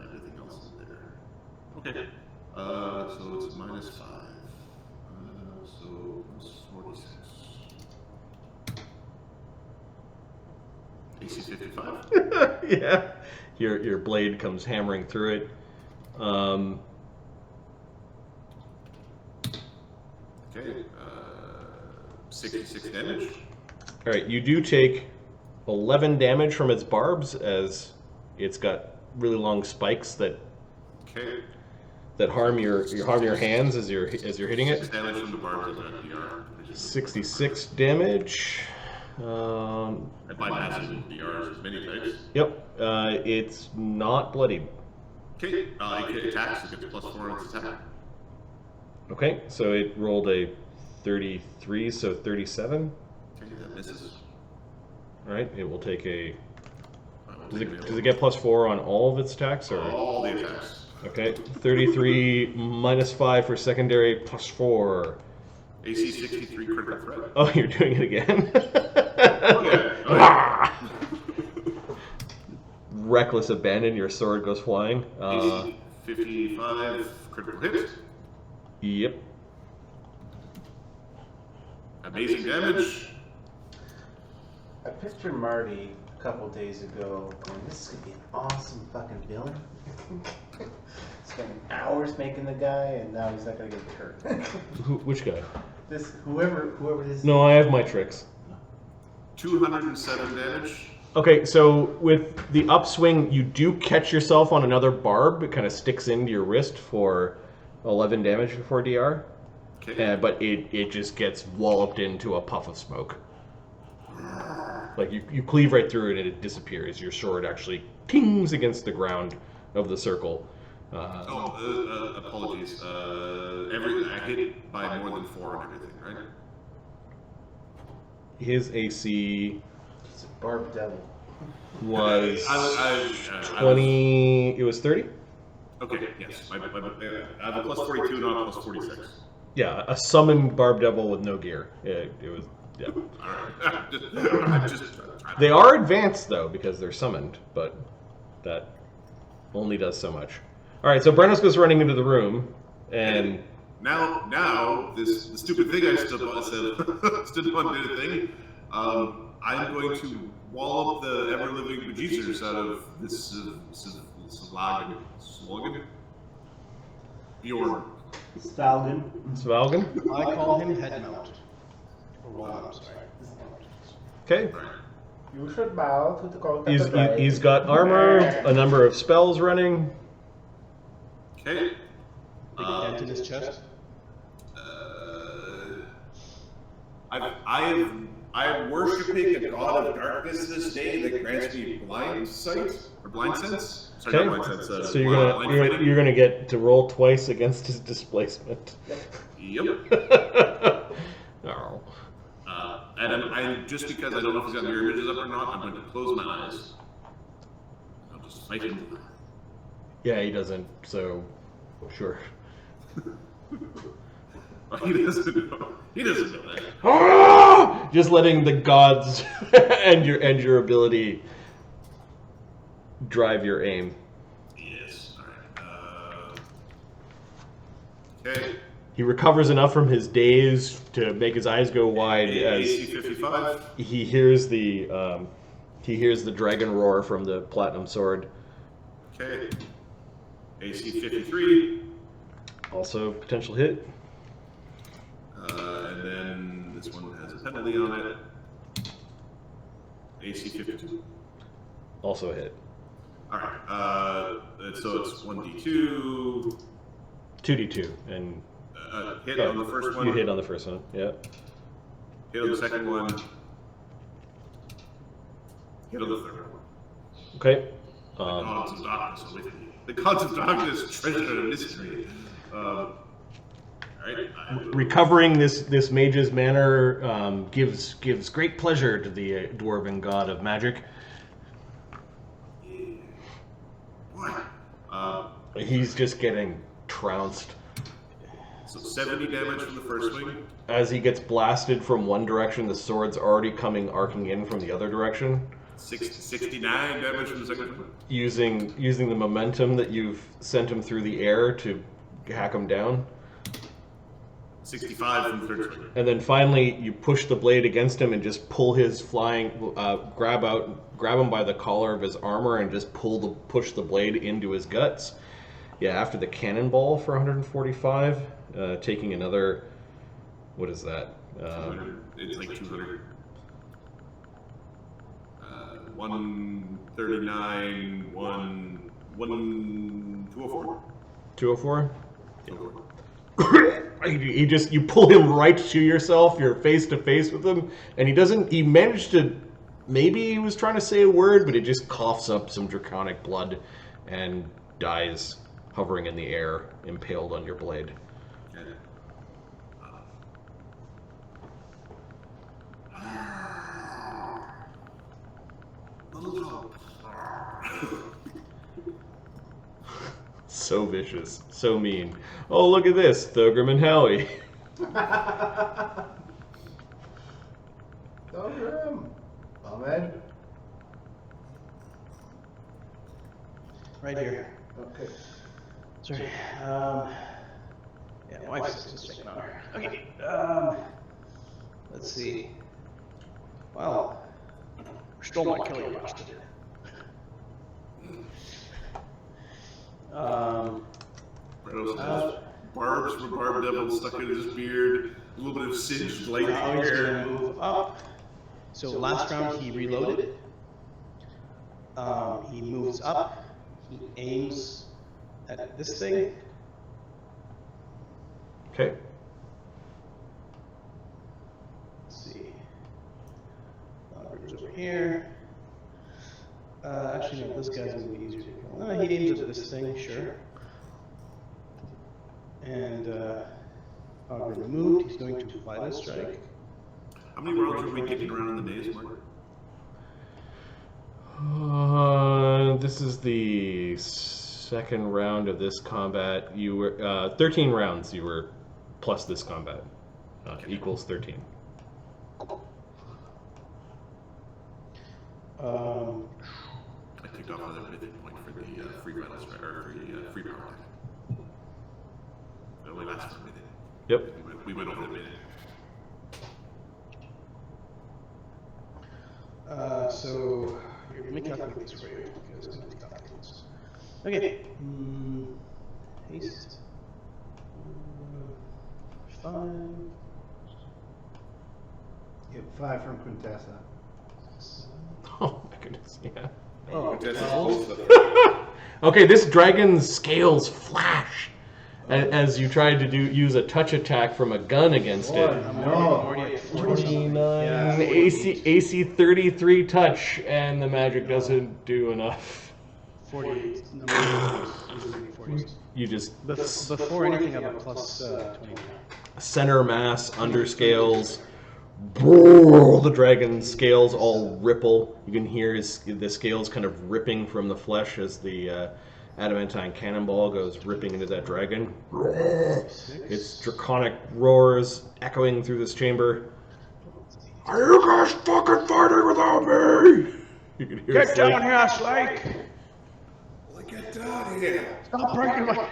Speaker 2: Everything else is there. Okay. So it's minus 5. So plus 46. AC 55?
Speaker 1: Yeah. Your blade comes hammering through it.
Speaker 2: Okay. 66 damage.
Speaker 1: Alright, you do take 11 damage from its barbs as it's got really long spikes that
Speaker 2: Okay.
Speaker 1: harm your hands as you're hitting
Speaker 2: 6
Speaker 1: it.
Speaker 2: damage from the barbs of that DR.
Speaker 1: 66 damage.
Speaker 2: I bypassed DRs many times.
Speaker 1: Yep. It's not bloodied.
Speaker 2: Okay. It attacks. It gets plus 4 on its attack.
Speaker 1: Okay, so it rolled a 33, so 37.
Speaker 2: Okay, that misses.
Speaker 1: Alright, it will take a... Does
Speaker 2: Does
Speaker 1: it get plus 4 on all of its attacks? Or?
Speaker 2: all the attacks?
Speaker 1: Okay, 33 minus 5 for secondary, plus 4.
Speaker 2: AC 63 critical threat.
Speaker 1: Oh, you're doing it again?
Speaker 2: Okay.
Speaker 1: Reckless abandon, your sword goes flying.
Speaker 2: AC 55 critical hit.
Speaker 1: Yep.
Speaker 2: Amazing damage.
Speaker 3: I pictured Marty a couple days ago, and this is gonna be an awesome fucking villain. Spending hours making the guy, and now he's not gonna get hurt.
Speaker 1: Which guy?
Speaker 3: This whoever this.
Speaker 1: No, I have my tricks.
Speaker 2: 207 damage.
Speaker 1: Okay, so with the upswing, you do catch yourself on another barb. It kind of sticks into your wrist for 11 damage before DR.
Speaker 2: Okay.
Speaker 1: But it just gets walloped into a puff of smoke. Like you cleave right through it and it disappears. Your sword actually tings against the ground of the circle.
Speaker 2: Apologies. I hit by more than 4 on everything, right?
Speaker 1: His AC
Speaker 3: He's a barb devil.
Speaker 1: was
Speaker 2: I
Speaker 1: 20. It was 30.
Speaker 2: Okay, yes. I have a plus 42 and a plus 46.
Speaker 1: Yeah, a summoned barb devil with no gear. It was. Yeah.
Speaker 2: Alright.
Speaker 1: They are advanced though because they're summoned, but that only does so much. All right, so Brennos goes running into the room, and
Speaker 2: now the stupid thing I stood upon did a thing. I'm going to wall up the ever-living bejesus out of this slogan. Bjorn.
Speaker 3: Stalgan.
Speaker 1: Svalgan.
Speaker 4: I call him head mount. Or wall mount, sorry.
Speaker 1: Okay.
Speaker 3: You should bow to the cult of the bride.
Speaker 1: He's got armor, a number of spells running.
Speaker 2: Okay.
Speaker 4: Big dent in his chest.
Speaker 2: I am worshipping a god of darkness this day that grants me blind sight, Or blind sense? Sorry,
Speaker 1: Okay.
Speaker 2: not blind sense.
Speaker 1: So
Speaker 2: blind fighting?
Speaker 1: you're gonna get to roll twice against his displacement.
Speaker 2: Yep.
Speaker 1: Oh.
Speaker 2: And I just because I don't know if he's got mirror images up or not, I'm going to close my eyes. I'll just fight him.
Speaker 1: Yeah, he doesn't. So, sure.
Speaker 2: He doesn't know. He doesn't know that.
Speaker 1: Ah! Just letting the gods and your ability drive your aim.
Speaker 2: Yes. All right. Okay.
Speaker 1: He recovers enough from his daze to make his eyes go wide as
Speaker 2: AC 55.
Speaker 1: he hears the dragon roar from the platinum sword.
Speaker 2: Okay. AC 53.
Speaker 1: Also potential hit.
Speaker 2: And then this one has a penalty on it. AC 52.
Speaker 1: Also a hit.
Speaker 2: Alright. So it's 1d2.
Speaker 1: 2d2 and
Speaker 2: Hit on the first one.
Speaker 1: You hit on the first one. Yeah.
Speaker 2: Hit on the second one. Hit on the third one.
Speaker 1: Okay.
Speaker 2: The gods of darkness are with me. The gods of darkness treasure a mystery.
Speaker 1: Recovering this mage's manor gives great pleasure to the dwarven god of magic.
Speaker 2: Boy.
Speaker 1: He's just getting trounced.
Speaker 2: So 70 damage from the first swing.
Speaker 1: As he gets blasted from one direction, the sword's already coming arcing in from the other direction.
Speaker 2: 69 damage from the second one.
Speaker 1: Using the momentum that you've sent him through the air to hack him down.
Speaker 2: 65 from the third swing.
Speaker 1: And then finally, you push the blade against him and just pull his flying, grab him by the collar of his armor and just push the blade into his guts. Yeah, after the cannonball for 145, taking another, what is that?
Speaker 2: it's like 200. 139, 204.
Speaker 1: 204?
Speaker 2: 204.
Speaker 1: You pull him right to yourself, you're face to face with him, and he managed to, maybe he was trying to say a word, but it just coughs up some draconic blood and dies hovering in the air, impaled on your blade. So vicious, so mean. Oh, look at this, Thogrim and Howie.
Speaker 3: Thogrim! Ahmed?
Speaker 4: Right here.
Speaker 3: Okay.
Speaker 4: Sorry. Yeah, my wife's just checking on her. Okay. Let's see. Well, stole my killing bastard.
Speaker 2: Brennos has barbs from a barb devil stuck in his beard, a little bit of singed light
Speaker 4: Now he's
Speaker 2: hair.
Speaker 4: gonna move up. So last round he reloaded. He moves up. He aims at this thing.
Speaker 1: Okay.
Speaker 4: Let's see. Brings over here. Actually, no, this guy's gonna be easier to kill. He aims at this thing, sure. And removed. He's going to vital strike.
Speaker 2: How many rounds are we kicking around in the maze, Mark?
Speaker 1: This is the second round of this combat. You were 13 rounds. You were plus this combat equals 13.
Speaker 2: I took off another mythic point for the free vital strike or free power attack. It only lasts for a minute.
Speaker 1: Yep.
Speaker 2: We went over the minute.
Speaker 4: So let me calculate this for you because I'm going to calculate this. Okay. Haste. 5.
Speaker 3: You have 5 from Quintessa.
Speaker 1: Oh my goodness, yeah.
Speaker 4: Oh,
Speaker 1: Okay, this dragon's scales flash as you tried to use a touch attack from a gun against it.
Speaker 3: No.
Speaker 1: 29
Speaker 4: Yeah,
Speaker 1: AC 33 touch, and the magic doesn't do enough.
Speaker 4: 48. Number of usually 40s.
Speaker 1: You just
Speaker 4: Before anything, I have a plus 29.
Speaker 1: center mass, underscales. The dragon scales all ripple. You can hear the scales kind of ripping from the flesh as the adamantine cannonball goes ripping into that dragon. Its draconic roars echoing through this chamber.
Speaker 5: Are you guys fucking fighting without me?
Speaker 1: You can hear
Speaker 4: Get down here, Slake!
Speaker 2: Well, get down here.
Speaker 4: Stop breaking my...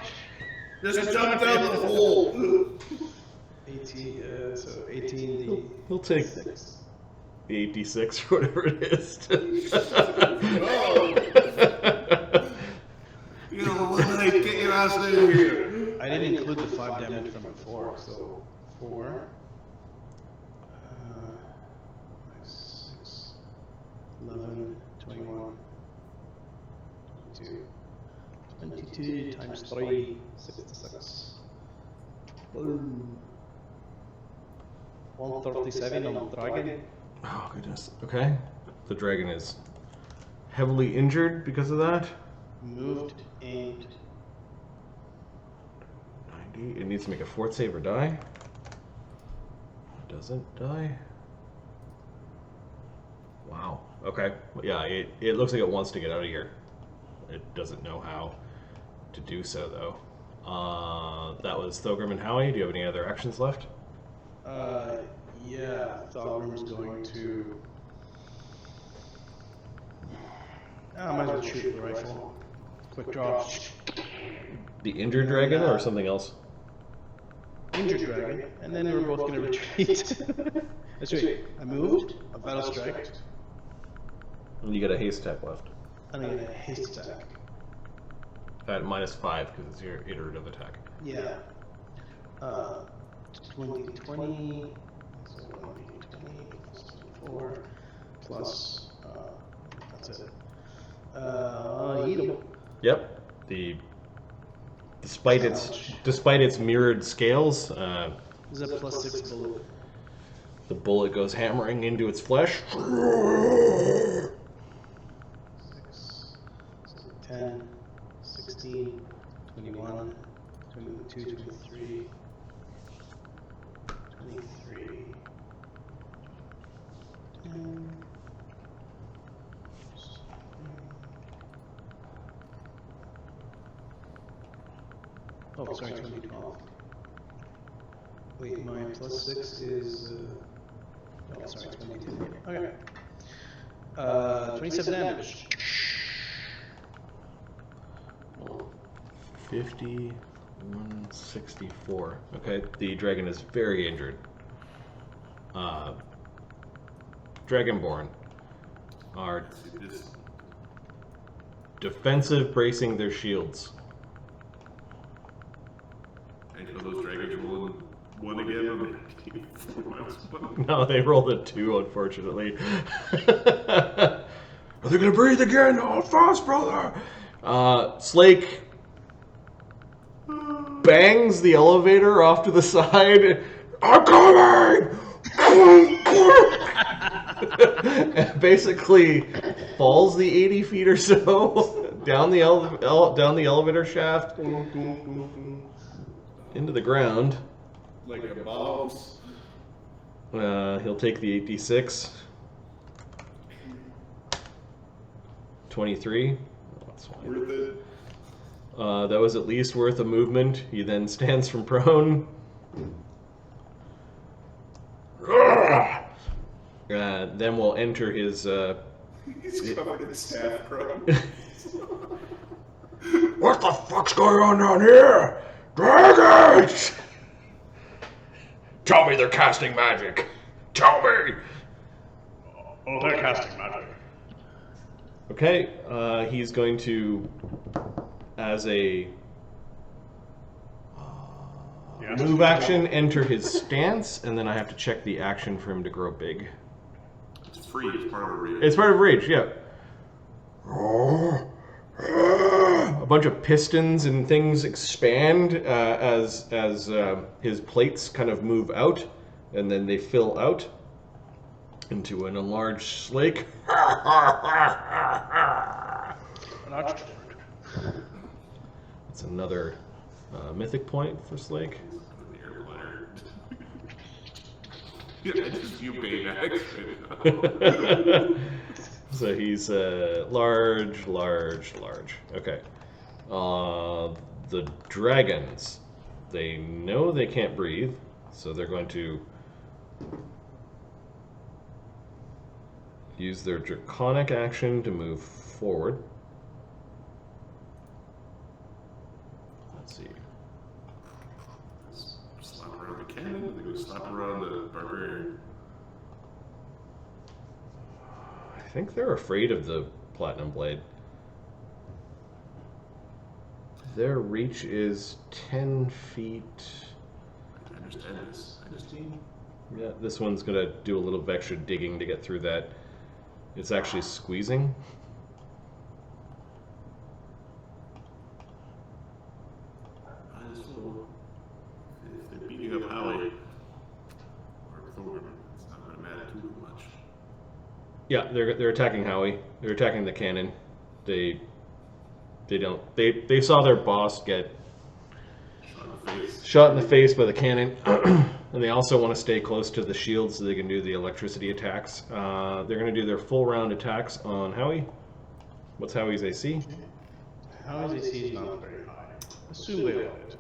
Speaker 2: Just jump down the hole.
Speaker 4: 18, so 18,
Speaker 1: He'll take
Speaker 4: six.
Speaker 1: the 86 or whatever it is.
Speaker 2: You know, one night, get your ass out of here.
Speaker 4: I didn't include the 5 damage from before, so 4. 6, 11, 21, 22. 22 times 3, 66. 137 on the dragon.
Speaker 1: Oh, goodness. Okay. The dragon is heavily injured because of that.
Speaker 4: Moved and
Speaker 1: 90. It needs to make a fort save or die. It doesn't die. Wow. Okay. Yeah, it looks like it wants to get out of here. It doesn't know how to do so, though. That was Thogrim and Howie. Do you have any other actions left?
Speaker 4: yeah, Thogrim's going to... I might as well shoot the rifle. Quick draw.
Speaker 1: The injured dragon or something else?
Speaker 4: Injured dragon, and then we're both going to retreat. That's right. I moved, a battle strike,
Speaker 1: And you got a haste attack left.
Speaker 4: and I get a haste attack.
Speaker 1: At -5 because it's your iterative attack.
Speaker 4: Yeah. 20, so 20, plus 4, plus, that's it. Eat 'em.
Speaker 1: Yep. Despite its mirrored scales,
Speaker 4: This is a plus 6 bullet.
Speaker 1: the bullet goes hammering into its flesh.
Speaker 4: 6, 10, 16, 21, 22, 23, 23, 10. Oh, sorry, 2012. Wait, my plus 6 is, oh, sorry, 22. Okay. 27 damage.
Speaker 1: 50, 164. Okay, the dragon is very injured. Dragonborn are defensive, bracing their shields.
Speaker 2: And for those dragons rolling 1 again on the
Speaker 1: No, they rolled a 2, unfortunately. Are they gonna breathe again? Oh, fast, brother! Slake bangs the elevator off to the side. I'm coming! And basically falls the 80 feet or so down the elevator shaft into the ground.
Speaker 2: like a boss.
Speaker 1: He'll take the 8d6. 23. That's fine.
Speaker 2: Worth it.
Speaker 1: That was at least worth a movement. He then stands from prone. Then we'll enter his.
Speaker 2: He's covered in staff crow.
Speaker 5: What the fuck's going on down here? Dragons! Tell me they're casting magic. Tell me.
Speaker 4: Oh, they're casting magic.
Speaker 1: Okay, he's going to, as a move action, enter his stance, and then I have to check the action for him to grow big.
Speaker 2: It's free. It's part of a rage.
Speaker 1: It's part of rage, yeah. A bunch of pistons and things expand as his plates kind of move out, and then they fill out into an enlarged slake. That's another mythic point for Slake.
Speaker 2: The airliner. Yeah, I just view Baymax right now.
Speaker 1: So he's large. Okay. The dragons, they know they can't breathe, so they're going to use their draconic action to move forward. Let's see.
Speaker 2: Slap around the cannon, and they go slap around the barbarian.
Speaker 1: I think they're afraid of the platinum blade. Their reach is 10 feet.
Speaker 2: I understand this. I just need.
Speaker 1: Yeah, this one's gonna do a little bit extra digging to get through that. It's actually squeezing.
Speaker 2: If they're beating up Howie or Thogrim, it's not going to matter too much.
Speaker 1: Yeah, they're attacking Howie. They're attacking the cannon. They saw their boss get shot in the face by the cannon, and they also want to stay close to the shield so they can do the electricity attacks. They're going to do their full round attacks on Howie. What's Howie's AC?
Speaker 4: Howie's AC is not very high. Assume they will hit.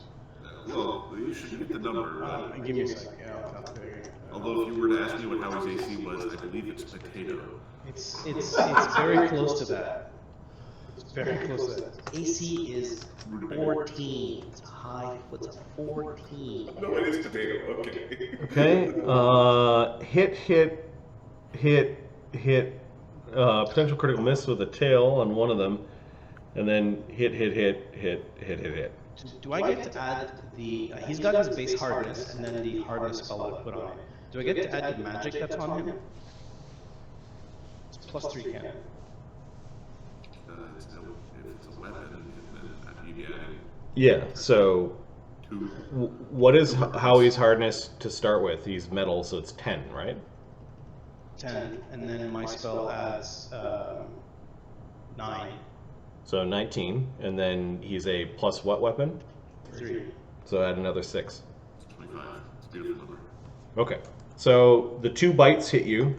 Speaker 2: Well, you should get the number.
Speaker 4: Give me a second. Yeah, I'll calculate it.
Speaker 2: Although if you were to ask me what Howie's AC was, I believe it's potato.
Speaker 4: It's very close to that. It's very close to that. AC is 14. It's high. What's a 14?
Speaker 2: No, it is potato. Okay.
Speaker 1: Okay. Hit. Potential critical miss with a tail on one of them, and then hit.
Speaker 4: Do I get to add the? He's got his base hardness, and then the hardness spell I put on it. Do I get to add the magic that's on him? It's +3 cannon.
Speaker 2: If it's a weapon, then you'd be adding
Speaker 1: Yeah. So,
Speaker 2: 2.
Speaker 1: what is Howie's hardness to start with? He's metal, so it's 10, right?
Speaker 4: 10, and then my spell adds 9.
Speaker 1: So 19, and then he's a plus what weapon?
Speaker 4: 3.
Speaker 1: So add another 6.
Speaker 2: It's 25. It's a beautiful number.
Speaker 1: Okay. So the 2 bites hit you.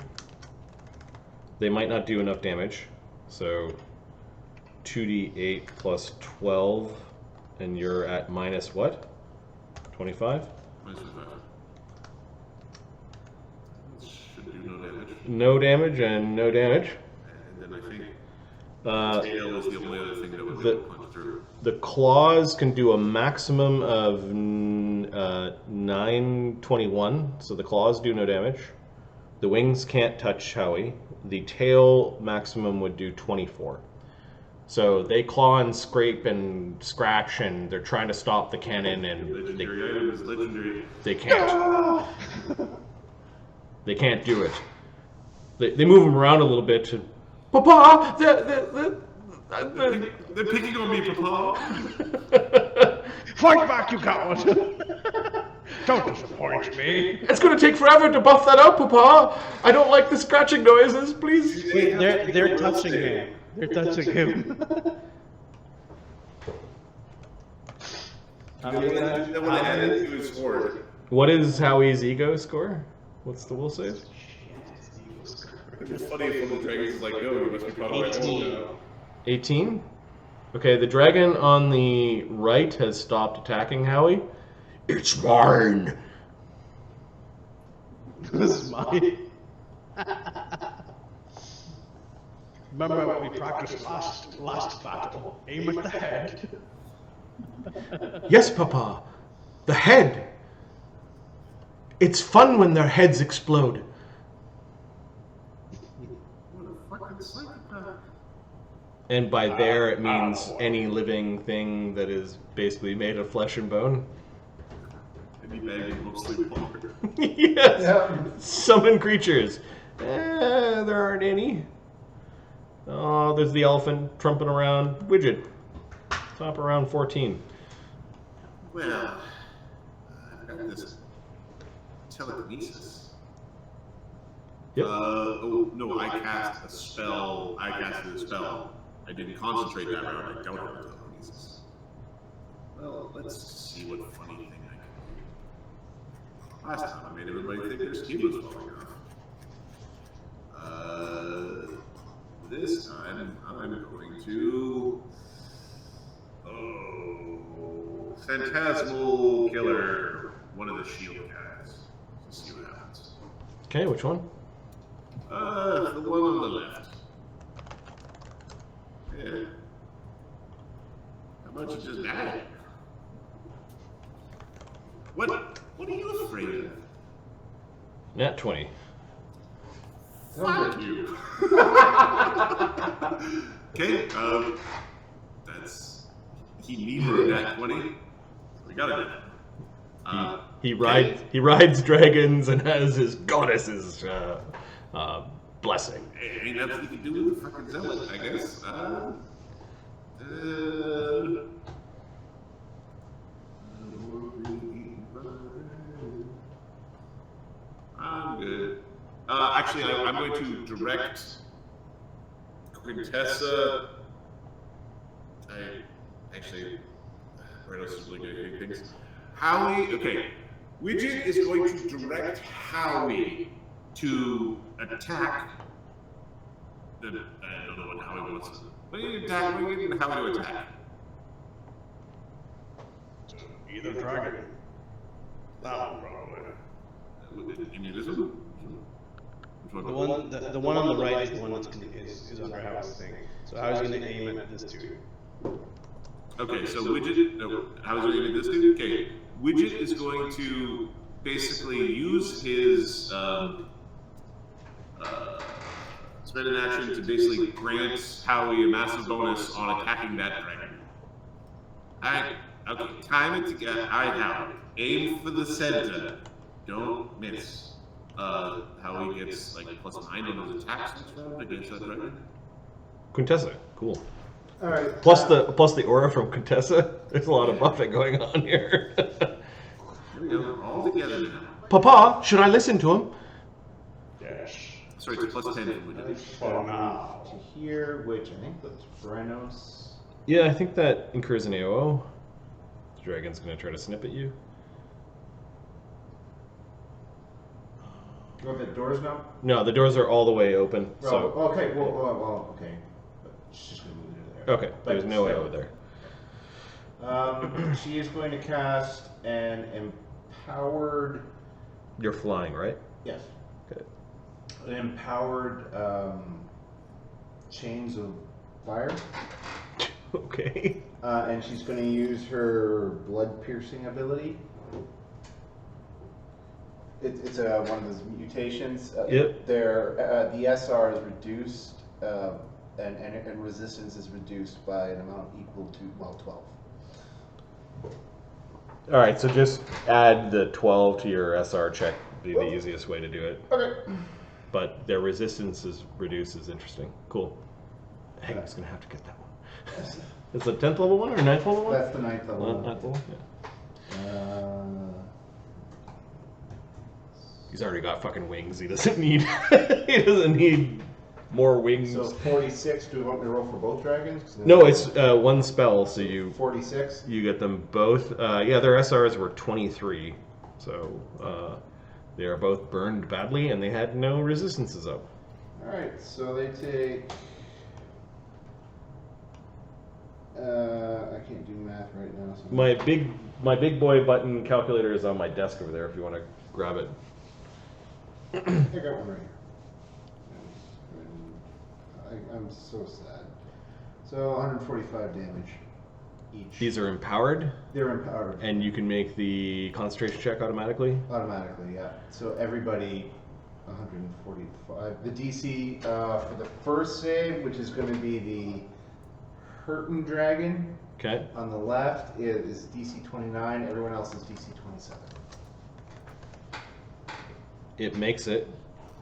Speaker 1: They might not do enough damage. So 2d8 plus 12, and you're at minus what? 25?
Speaker 2: Minus 25. Should do no damage.
Speaker 1: No damage and no damage.
Speaker 2: And then I think tail is the only other thing that would punch through.
Speaker 1: The claws can do a maximum of 921, so the claws do no damage. The wings can't touch Howie. The tail maximum would do 24. So they claw and scrape and scratch, and they're trying to stop the cannon, and
Speaker 2: Legendary item is legendary.
Speaker 1: they can't. They can't do it. They move them around a little bit to, Papa!
Speaker 2: They're picking on me, Papa.
Speaker 5: Fight back, you coward! Don't disappoint me.
Speaker 1: It's going to take forever to buff that up, Papa! I don't like the scratching noises, please!
Speaker 4: Wait, they're touching him. They're touching him.
Speaker 2: Then when I add it to his sword,
Speaker 1: What is Howie's ego score? What's the will save?
Speaker 2: it's funny if one of the dragons is like, oh, you must be part of my own now.
Speaker 1: 18? Okay, the dragon on the right has stopped attacking Howie.
Speaker 5: It's mine.
Speaker 4: This is mine. Remember what we practiced last battle? Aim at the head.
Speaker 1: Yes, Papa. The head. It's fun when their heads explode.
Speaker 2: What a fucking psychopath.
Speaker 1: And by there, it means any living thing that is basically made of flesh and bone.
Speaker 2: Any bag is mostly water.
Speaker 1: Yes.
Speaker 3: Yeah.
Speaker 1: Summon creatures. There aren't any. Oh, there's the elephant trumping around. Widget. Top around 14.
Speaker 2: Well, I've got this telekinesis.
Speaker 1: Yep.
Speaker 2: Oh, no, I casted a spell. I didn't concentrate that round. I don't have Jesus. Well, let's see what funny thing I can do. Last time I made everybody think their skin was falling off. This time I'm going to... Oh, Phantasmal Killer, one of the shield guys. Let's see what happens.
Speaker 1: Okay, which one?
Speaker 2: The one on the left. Yeah. How about you just die? What are you afraid of?
Speaker 1: Nat 20.
Speaker 2: Fuck you. Okay, that's... He needed a nat 20. We got it.
Speaker 1: He rides dragons and has his goddess's blessing.
Speaker 2: Ain't nothing you can do with a fucking zealot, I guess. I'm good. Actually, I'm going to direct Quintessa. Brennos is really good at hitting things. Howie, okay. Widget is going to direct Howie to attack. I don't know what Howie wants to. What do you attack? What do you need Howie to attack?
Speaker 4: Either dragon. That one, probably.
Speaker 2: You need this one? Which one?
Speaker 4: The one on the right is the one that's is under Howie's thing. So Howie's going to aim at this dude.
Speaker 2: Okay, so Widget, no, how's it going to this dude? Okay, Widget is going to basically use his spend an action to basically grant Howie a massive bonus on attacking that dragon. Alright, okay, time it together. Alright, Howie, aim for the center. Don't miss. Howie gets like +9 on his attacks next round against that dragon.
Speaker 1: Quintessa, cool.
Speaker 3: All right.
Speaker 1: Plus the aura from Quintessa. There's a lot of buffing going on here.
Speaker 2: Here we go, all together now.
Speaker 1: Papa, should I listen to him?
Speaker 4: Yes.
Speaker 2: Sorry, it's +10 from Widget.
Speaker 4: For now.
Speaker 3: To here, which I think that's Brennos.
Speaker 1: Yeah, I think that incurs an AOO. The dragon's gonna try to snip at you.
Speaker 3: You want the doors now?
Speaker 1: No, the doors are all the way open. So
Speaker 3: Okay. Well, okay. But she's just gonna move it there.
Speaker 1: okay, there's no AOO there.
Speaker 3: She is going to cast an empowered.
Speaker 1: You're flying, right?
Speaker 3: Yes.
Speaker 1: Okay.
Speaker 3: An empowered chains of fire.
Speaker 1: Okay.
Speaker 3: And she's going to use her blood piercing ability. It's one of those mutations.
Speaker 1: Yep.
Speaker 3: The SR is reduced, and resistance is reduced by an amount equal to 12.
Speaker 1: All right, so just add the 12 to your SR check. Be the easiest way to do it.
Speaker 3: Okay.
Speaker 1: But their resistance is reduced is interesting. Cool. Hank's gonna have to get that one. It's a 10th level one or 9th level one?
Speaker 3: That's the 9th level.
Speaker 1: 9th level. Yeah. He's already got fucking wings. He doesn't need. He doesn't need more wings.
Speaker 3: So 46. Do we want me to roll for both dragons?
Speaker 1: No, it's one spell, so you
Speaker 3: 46.
Speaker 1: You get them both. Yeah, their SRs were 23, so they are both burned badly, and they had no resistances up.
Speaker 3: All right, so they take. I can't do math right now. So
Speaker 1: My big boy button calculator is on my desk over there. If you want to grab it.
Speaker 3: I got one right here. I'm so sad. So 145 damage each.
Speaker 1: These are empowered.
Speaker 3: They're empowered.
Speaker 1: And you can make the concentration check automatically.
Speaker 3: Automatically, yeah. So everybody 145. The DC for the first save, which is going to be the Hurtin Dragon.
Speaker 1: Okay.
Speaker 3: On the left is DC 29. Everyone else is DC 27.
Speaker 1: It makes it.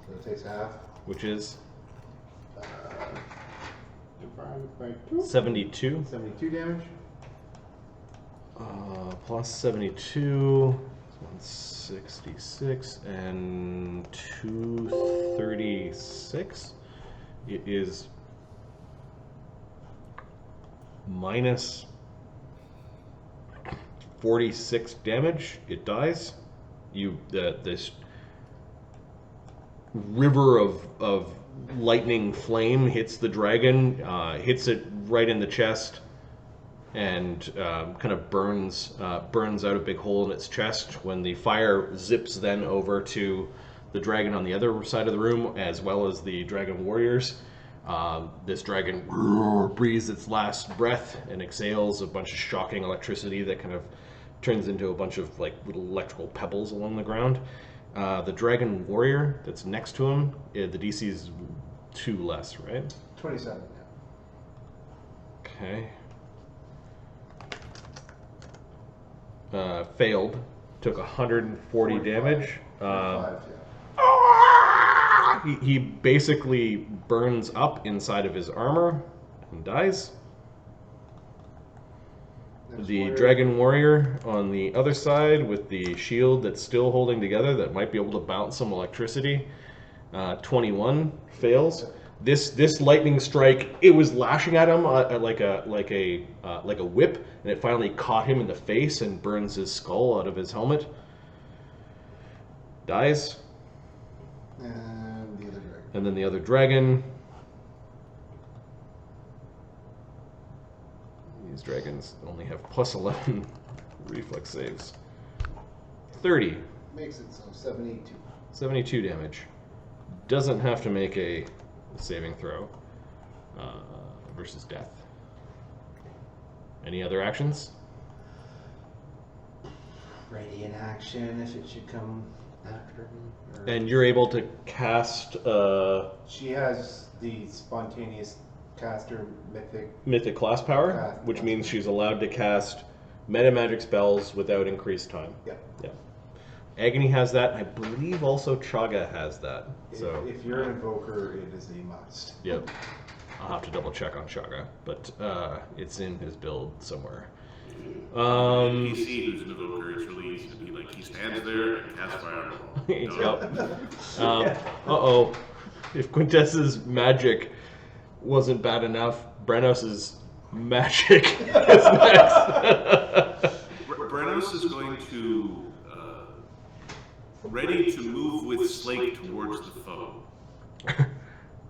Speaker 3: So it takes half.
Speaker 1: Which is
Speaker 3: divided by 2.
Speaker 1: 72.
Speaker 3: 72 damage.
Speaker 1: Plus 72. 166 and 236. It is minus 46 damage. It dies. This river of lightning flame hits the dragon, hits it right in the chest, and kind of burns out a big hole in its chest. When the fire zips then over to the dragon on the other side of the room, as well as the dragon warriors, this dragon breathes its last breath and exhales a bunch of shocking electricity that kind of turns into a bunch of like little electrical pebbles along the ground. The dragon warrior that's next to him, the DC is 2 less, right?
Speaker 3: 27.
Speaker 1: Okay. Failed. Took 140 damage.
Speaker 3: 45,
Speaker 1: He basically burns up inside of his armor and dies. The dragon warrior on the other side with the shield that's still holding together that might be able to bounce some electricity. 21 fails. This lightning strike, it was lashing at him like a whip, and it finally caught him in the face and burns his skull out of his helmet. Dies.
Speaker 3: And the other dragon.
Speaker 1: And then the other dragon. These dragons only have +11 reflex saves. 30.
Speaker 3: Makes it so 72.
Speaker 1: 72 damage. Doesn't have to make a saving throw versus death. Any other actions?
Speaker 3: Radiant action if it should come after him.
Speaker 1: And you're able to cast
Speaker 3: She has the spontaneous caster
Speaker 1: mythic class power,
Speaker 3: Class
Speaker 1: which
Speaker 3: power.
Speaker 1: means she's allowed to cast meta magic spells without increased time.
Speaker 3: Yep.
Speaker 1: Yeah. Agony has that. I believe also Chaga has that. So
Speaker 3: If you're an invoker, it is a must.
Speaker 1: yep. I'll have to double check on Chaga, but it's in his build somewhere.
Speaker 2: NPC who's an invoker, it's really easy to be like, he stands there and casts fireball.
Speaker 1: Yep. Uh-oh. If Quintessa's magic wasn't bad enough, Brennos' magic is next.
Speaker 2: Brennos is going to ready to move with Slake towards the foe.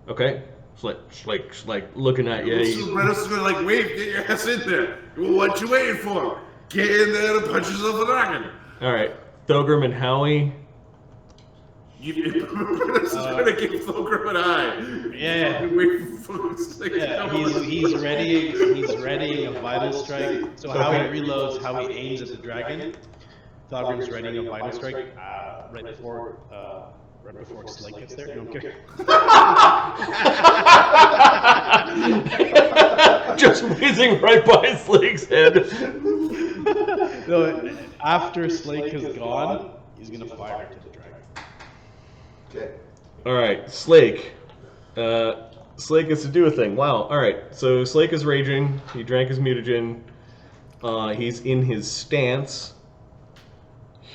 Speaker 1: Okay. Slake, looking at you.
Speaker 2: So Brennos is going to like, wave, get your ass in there. Well, what you waiting for? Get in there and punch yourself a dragon.
Speaker 1: All right. Thogrim and Howie.
Speaker 2: Brennos is going to give Thogrim an eye.
Speaker 4: Yeah.
Speaker 2: Wait for Slake to
Speaker 4: Yeah,
Speaker 2: come on.
Speaker 4: he's readying a vital strike. So how he reloads, how he aims at the dragon. Thogrim's readying a vital strike right before Slake gets there. You don't care.
Speaker 1: Just whizzing right by Slake's head.
Speaker 4: No, after Slake is gone, he's gonna fire into the dragon.
Speaker 3: Okay.
Speaker 1: All right, Slake. Slake gets to do a thing. Wow. All right. So Slake is raging. He drank his mutagen. He's in his stance.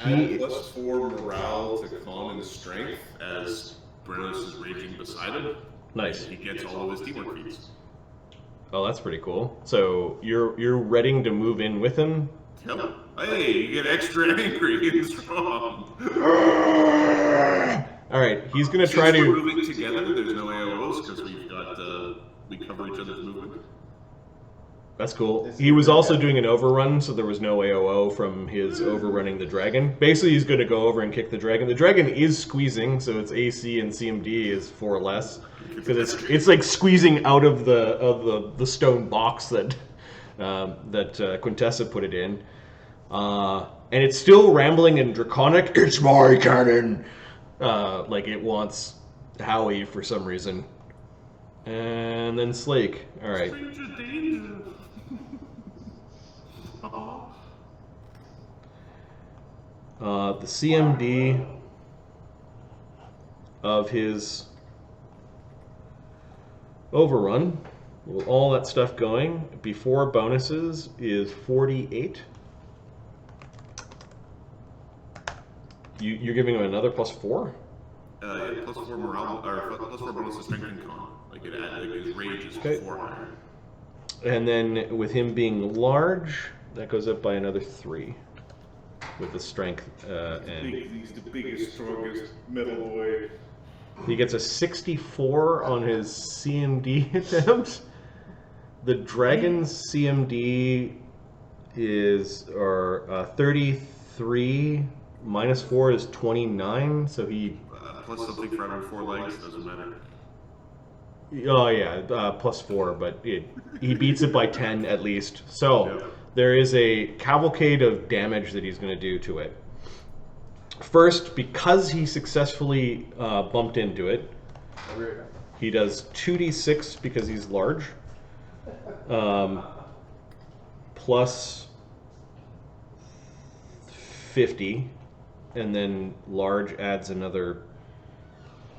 Speaker 2: Add +4 morale to calm and strength as Brennos is raging beside him.
Speaker 1: Nice.
Speaker 2: He gets all of his teamwork feats.
Speaker 1: Oh, that's pretty cool. So you're ready to move in with him.
Speaker 2: Yep. Hey, you get extra angry and strong.
Speaker 1: All right. He's gonna try
Speaker 2: Since we're
Speaker 1: to.
Speaker 2: moving together, there's no AOs because we cover each other's movement.
Speaker 1: That's cool. He was also doing an overrun, so there was no AOO from his overrunning the dragon. Basically, he's going to go over and kick the dragon. The dragon is squeezing, so its AC and CMD is 4 less because it's like squeezing out of the stone box that Quintessa put it in, and it's still rambling and draconic. It's my cannon, like it wants Howie for some reason. And then Slake. All right.
Speaker 2: Stranger danger.
Speaker 1: The CMD of his overrun, with all that stuff going, before bonuses is 48. You're giving him another +4?
Speaker 2: Yeah, +4 morale, or +4 bonus to strength and con. Like it adds, like his rage is
Speaker 1: Okay.
Speaker 2: 4 higher.
Speaker 1: And then with him being large, That goes up by another 3 with the strength and
Speaker 2: He's the biggest, strongest metal boy.
Speaker 1: he gets a 64 on his CMD attempt. The dragon's CMD is 33 minus 4 is 29, so he
Speaker 2: Plus something for every 4 legs, doesn't matter.
Speaker 1: oh yeah, plus 4, but he beats it by 10 at least. So there is a cavalcade of damage that he's going to do to it. First, because he successfully bumped into it, he does 2d6 because he's large, plus 50, and then large adds another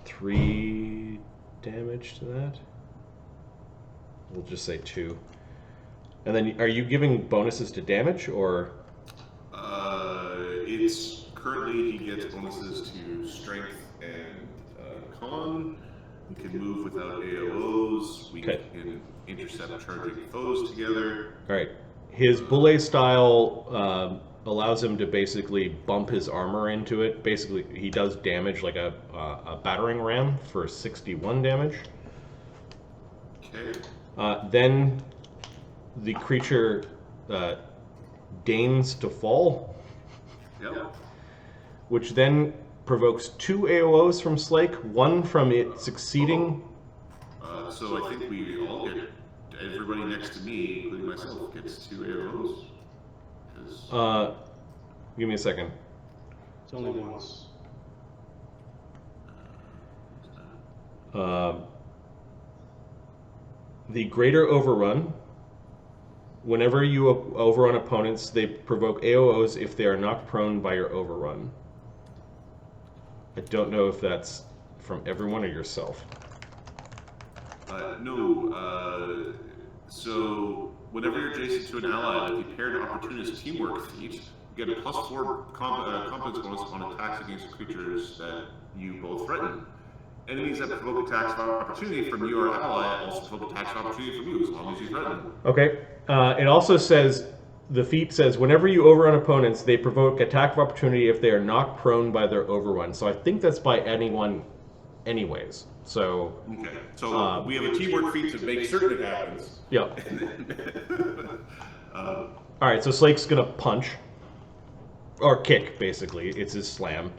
Speaker 1: 3 damage to that. We'll just say 2. And then, are you giving bonuses to damage, or?
Speaker 2: It's currently he gets bonuses to strength and con. We can move without AOs. We can intercept charging foes together.
Speaker 1: All right. His bullet style allows him to basically bump his armor into it. Basically, he does damage like a battering ram for 61 damage.
Speaker 2: Okay.
Speaker 1: Then the creature deigns to fall,
Speaker 2: Yep.
Speaker 1: which then provokes 2 AOs from Slake, one from it succeeding.
Speaker 2: So I think we all get, everybody next to me, including myself, gets 2 AOs. 'Cause-
Speaker 1: Give me a second.
Speaker 4: It's only once.
Speaker 1: The greater overrun. Whenever you overrun opponents, they provoke AOs if they are knocked prone by your overrun. I don't know if that's from everyone or yourself.
Speaker 2: No. So whenever you're adjacent to an ally with the paired opportunist teamwork feat, you get a +4 competence bonus on attacks against creatures that you both threaten. Enemies that provoke attacks of opportunity from your ally also provoke attacks of opportunity from you, as long as you threaten them.
Speaker 1: Okay. It also says, the feat says, whenever you overrun opponents, they provoke attack of opportunity if they are knocked prone by their overrun. So I think that's by anyone anyways. So...
Speaker 2: Okay, so we have a teamwork feat to make certain it happens.
Speaker 1: Yeah. Alright, so Slake's gonna punch. Or kick, basically. It's his slam.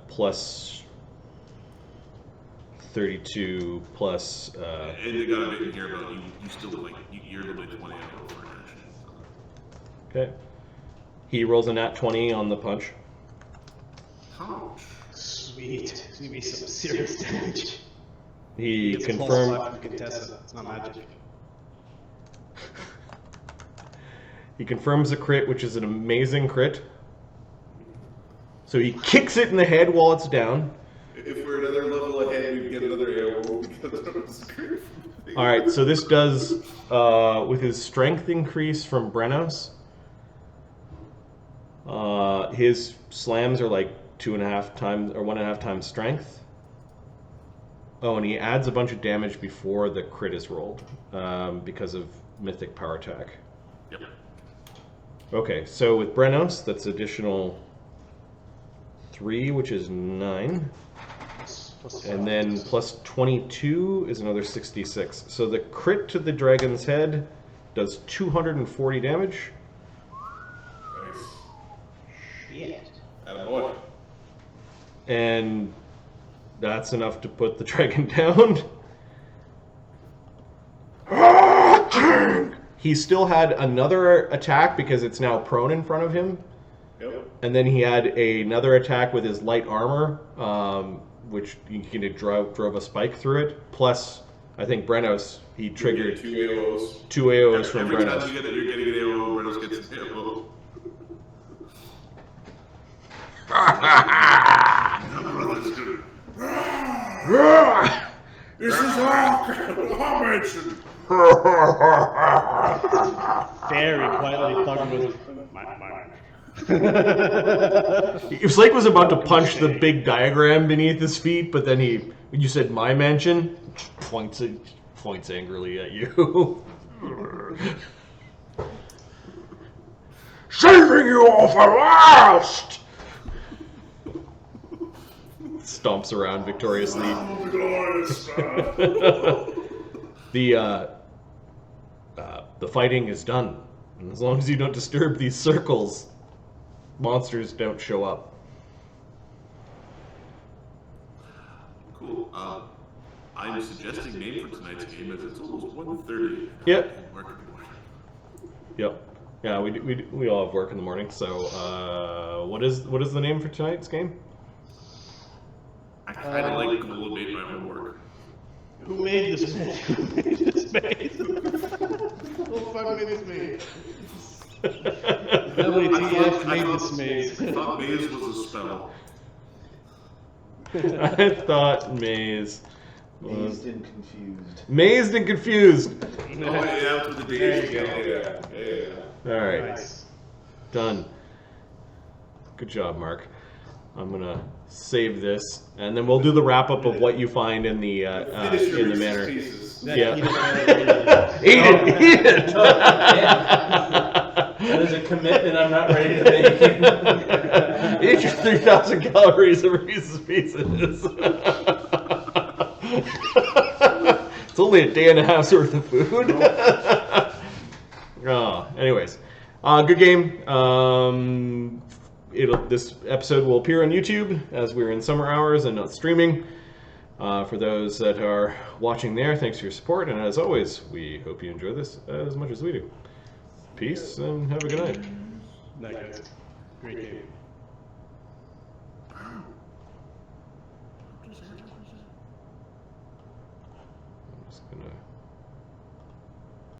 Speaker 1: Plus 32 plus...
Speaker 2: and they got a bit in here about you still, like, you're limited 20 out for an action.
Speaker 1: Okay. He rolls a nat 20 on the punch.
Speaker 2: Ouch.
Speaker 4: Sweet. It's gonna be some serious damage.
Speaker 1: He
Speaker 4: It's
Speaker 1: confirmed...
Speaker 4: +5 from Quintessa. It's not magic.
Speaker 1: He confirms a crit, which is an amazing crit. So he kicks it in the head while it's down.
Speaker 2: If we're another level ahead, we'd get another AO because that was great.
Speaker 1: Alright, so this does, with his strength increase from Brennos, his slams are like 2.5 times, or 1.5 times strength. Oh, and he adds a bunch of damage before the crit is rolled, because of Mythic Power Attack.
Speaker 2: Yep.
Speaker 1: Okay, so with Brennos, that's additional 3, which is 9. And then plus 22 is another 66. So the crit to the dragon's head does 240 damage.
Speaker 2: Nice.
Speaker 4: Shit.
Speaker 2: Attaboy.
Speaker 1: And that's enough to put the dragon down. He still had another attack because it's now prone in front of him.
Speaker 2: Yep.
Speaker 1: And then he had another attack with his light armor, which you can drove a spike through it. Plus, I think Brennos, he triggered
Speaker 2: 2 AOs.
Speaker 1: 2 AOs from
Speaker 2: Every
Speaker 1: Brennos.
Speaker 2: time you're getting an AO, Brennos gets an AO. This is all mentioned.
Speaker 4: Very quietly Thogrim goes, my.
Speaker 1: Slake was about to punch the big diagram beneath his feet, but then when you said my mansion, points angrily at you.
Speaker 5: Saving you all for last!
Speaker 1: Stomps around victoriously. The fighting is done. And as long as you don't disturb these circles, monsters don't show up.
Speaker 2: Cool. I'm suggesting name for tonight's game as it's almost 1:30.
Speaker 1: Yep. Yep. Yeah, we all have work in the morning. So, what is the name for tonight's game?
Speaker 2: I kind of like Gola made my homework.
Speaker 4: Who made this maze? Who made this maze? Who the fuck made this maze? WTF made this maze?
Speaker 2: I thought maze was a spell.
Speaker 1: I thought maze.
Speaker 3: Mazed and confused.
Speaker 1: Mazed and confused.
Speaker 2: Oh yeah, with the days. Yeah.
Speaker 1: All right,
Speaker 4: Nice.
Speaker 1: done. Good job, Mark. I'm gonna save this, and then we'll do the wrap up of what you find in the manor.
Speaker 2: Pieces.
Speaker 1: Yeah.
Speaker 4: Eat
Speaker 1: Eat it.
Speaker 3: That is a commitment I'm not ready to make.
Speaker 1: Eat your 3,000 calories of Reese's Pieces. It's only a day and a half's worth of food. Anyways, good game. This episode will appear on YouTube as we're in summer hours and not streaming. For those that are watching there, thanks for your support, and as always, we hope you enjoy this as much as we do. Peace, and have a good night.
Speaker 4: Night, guys. Great game.
Speaker 1: I'm just gonna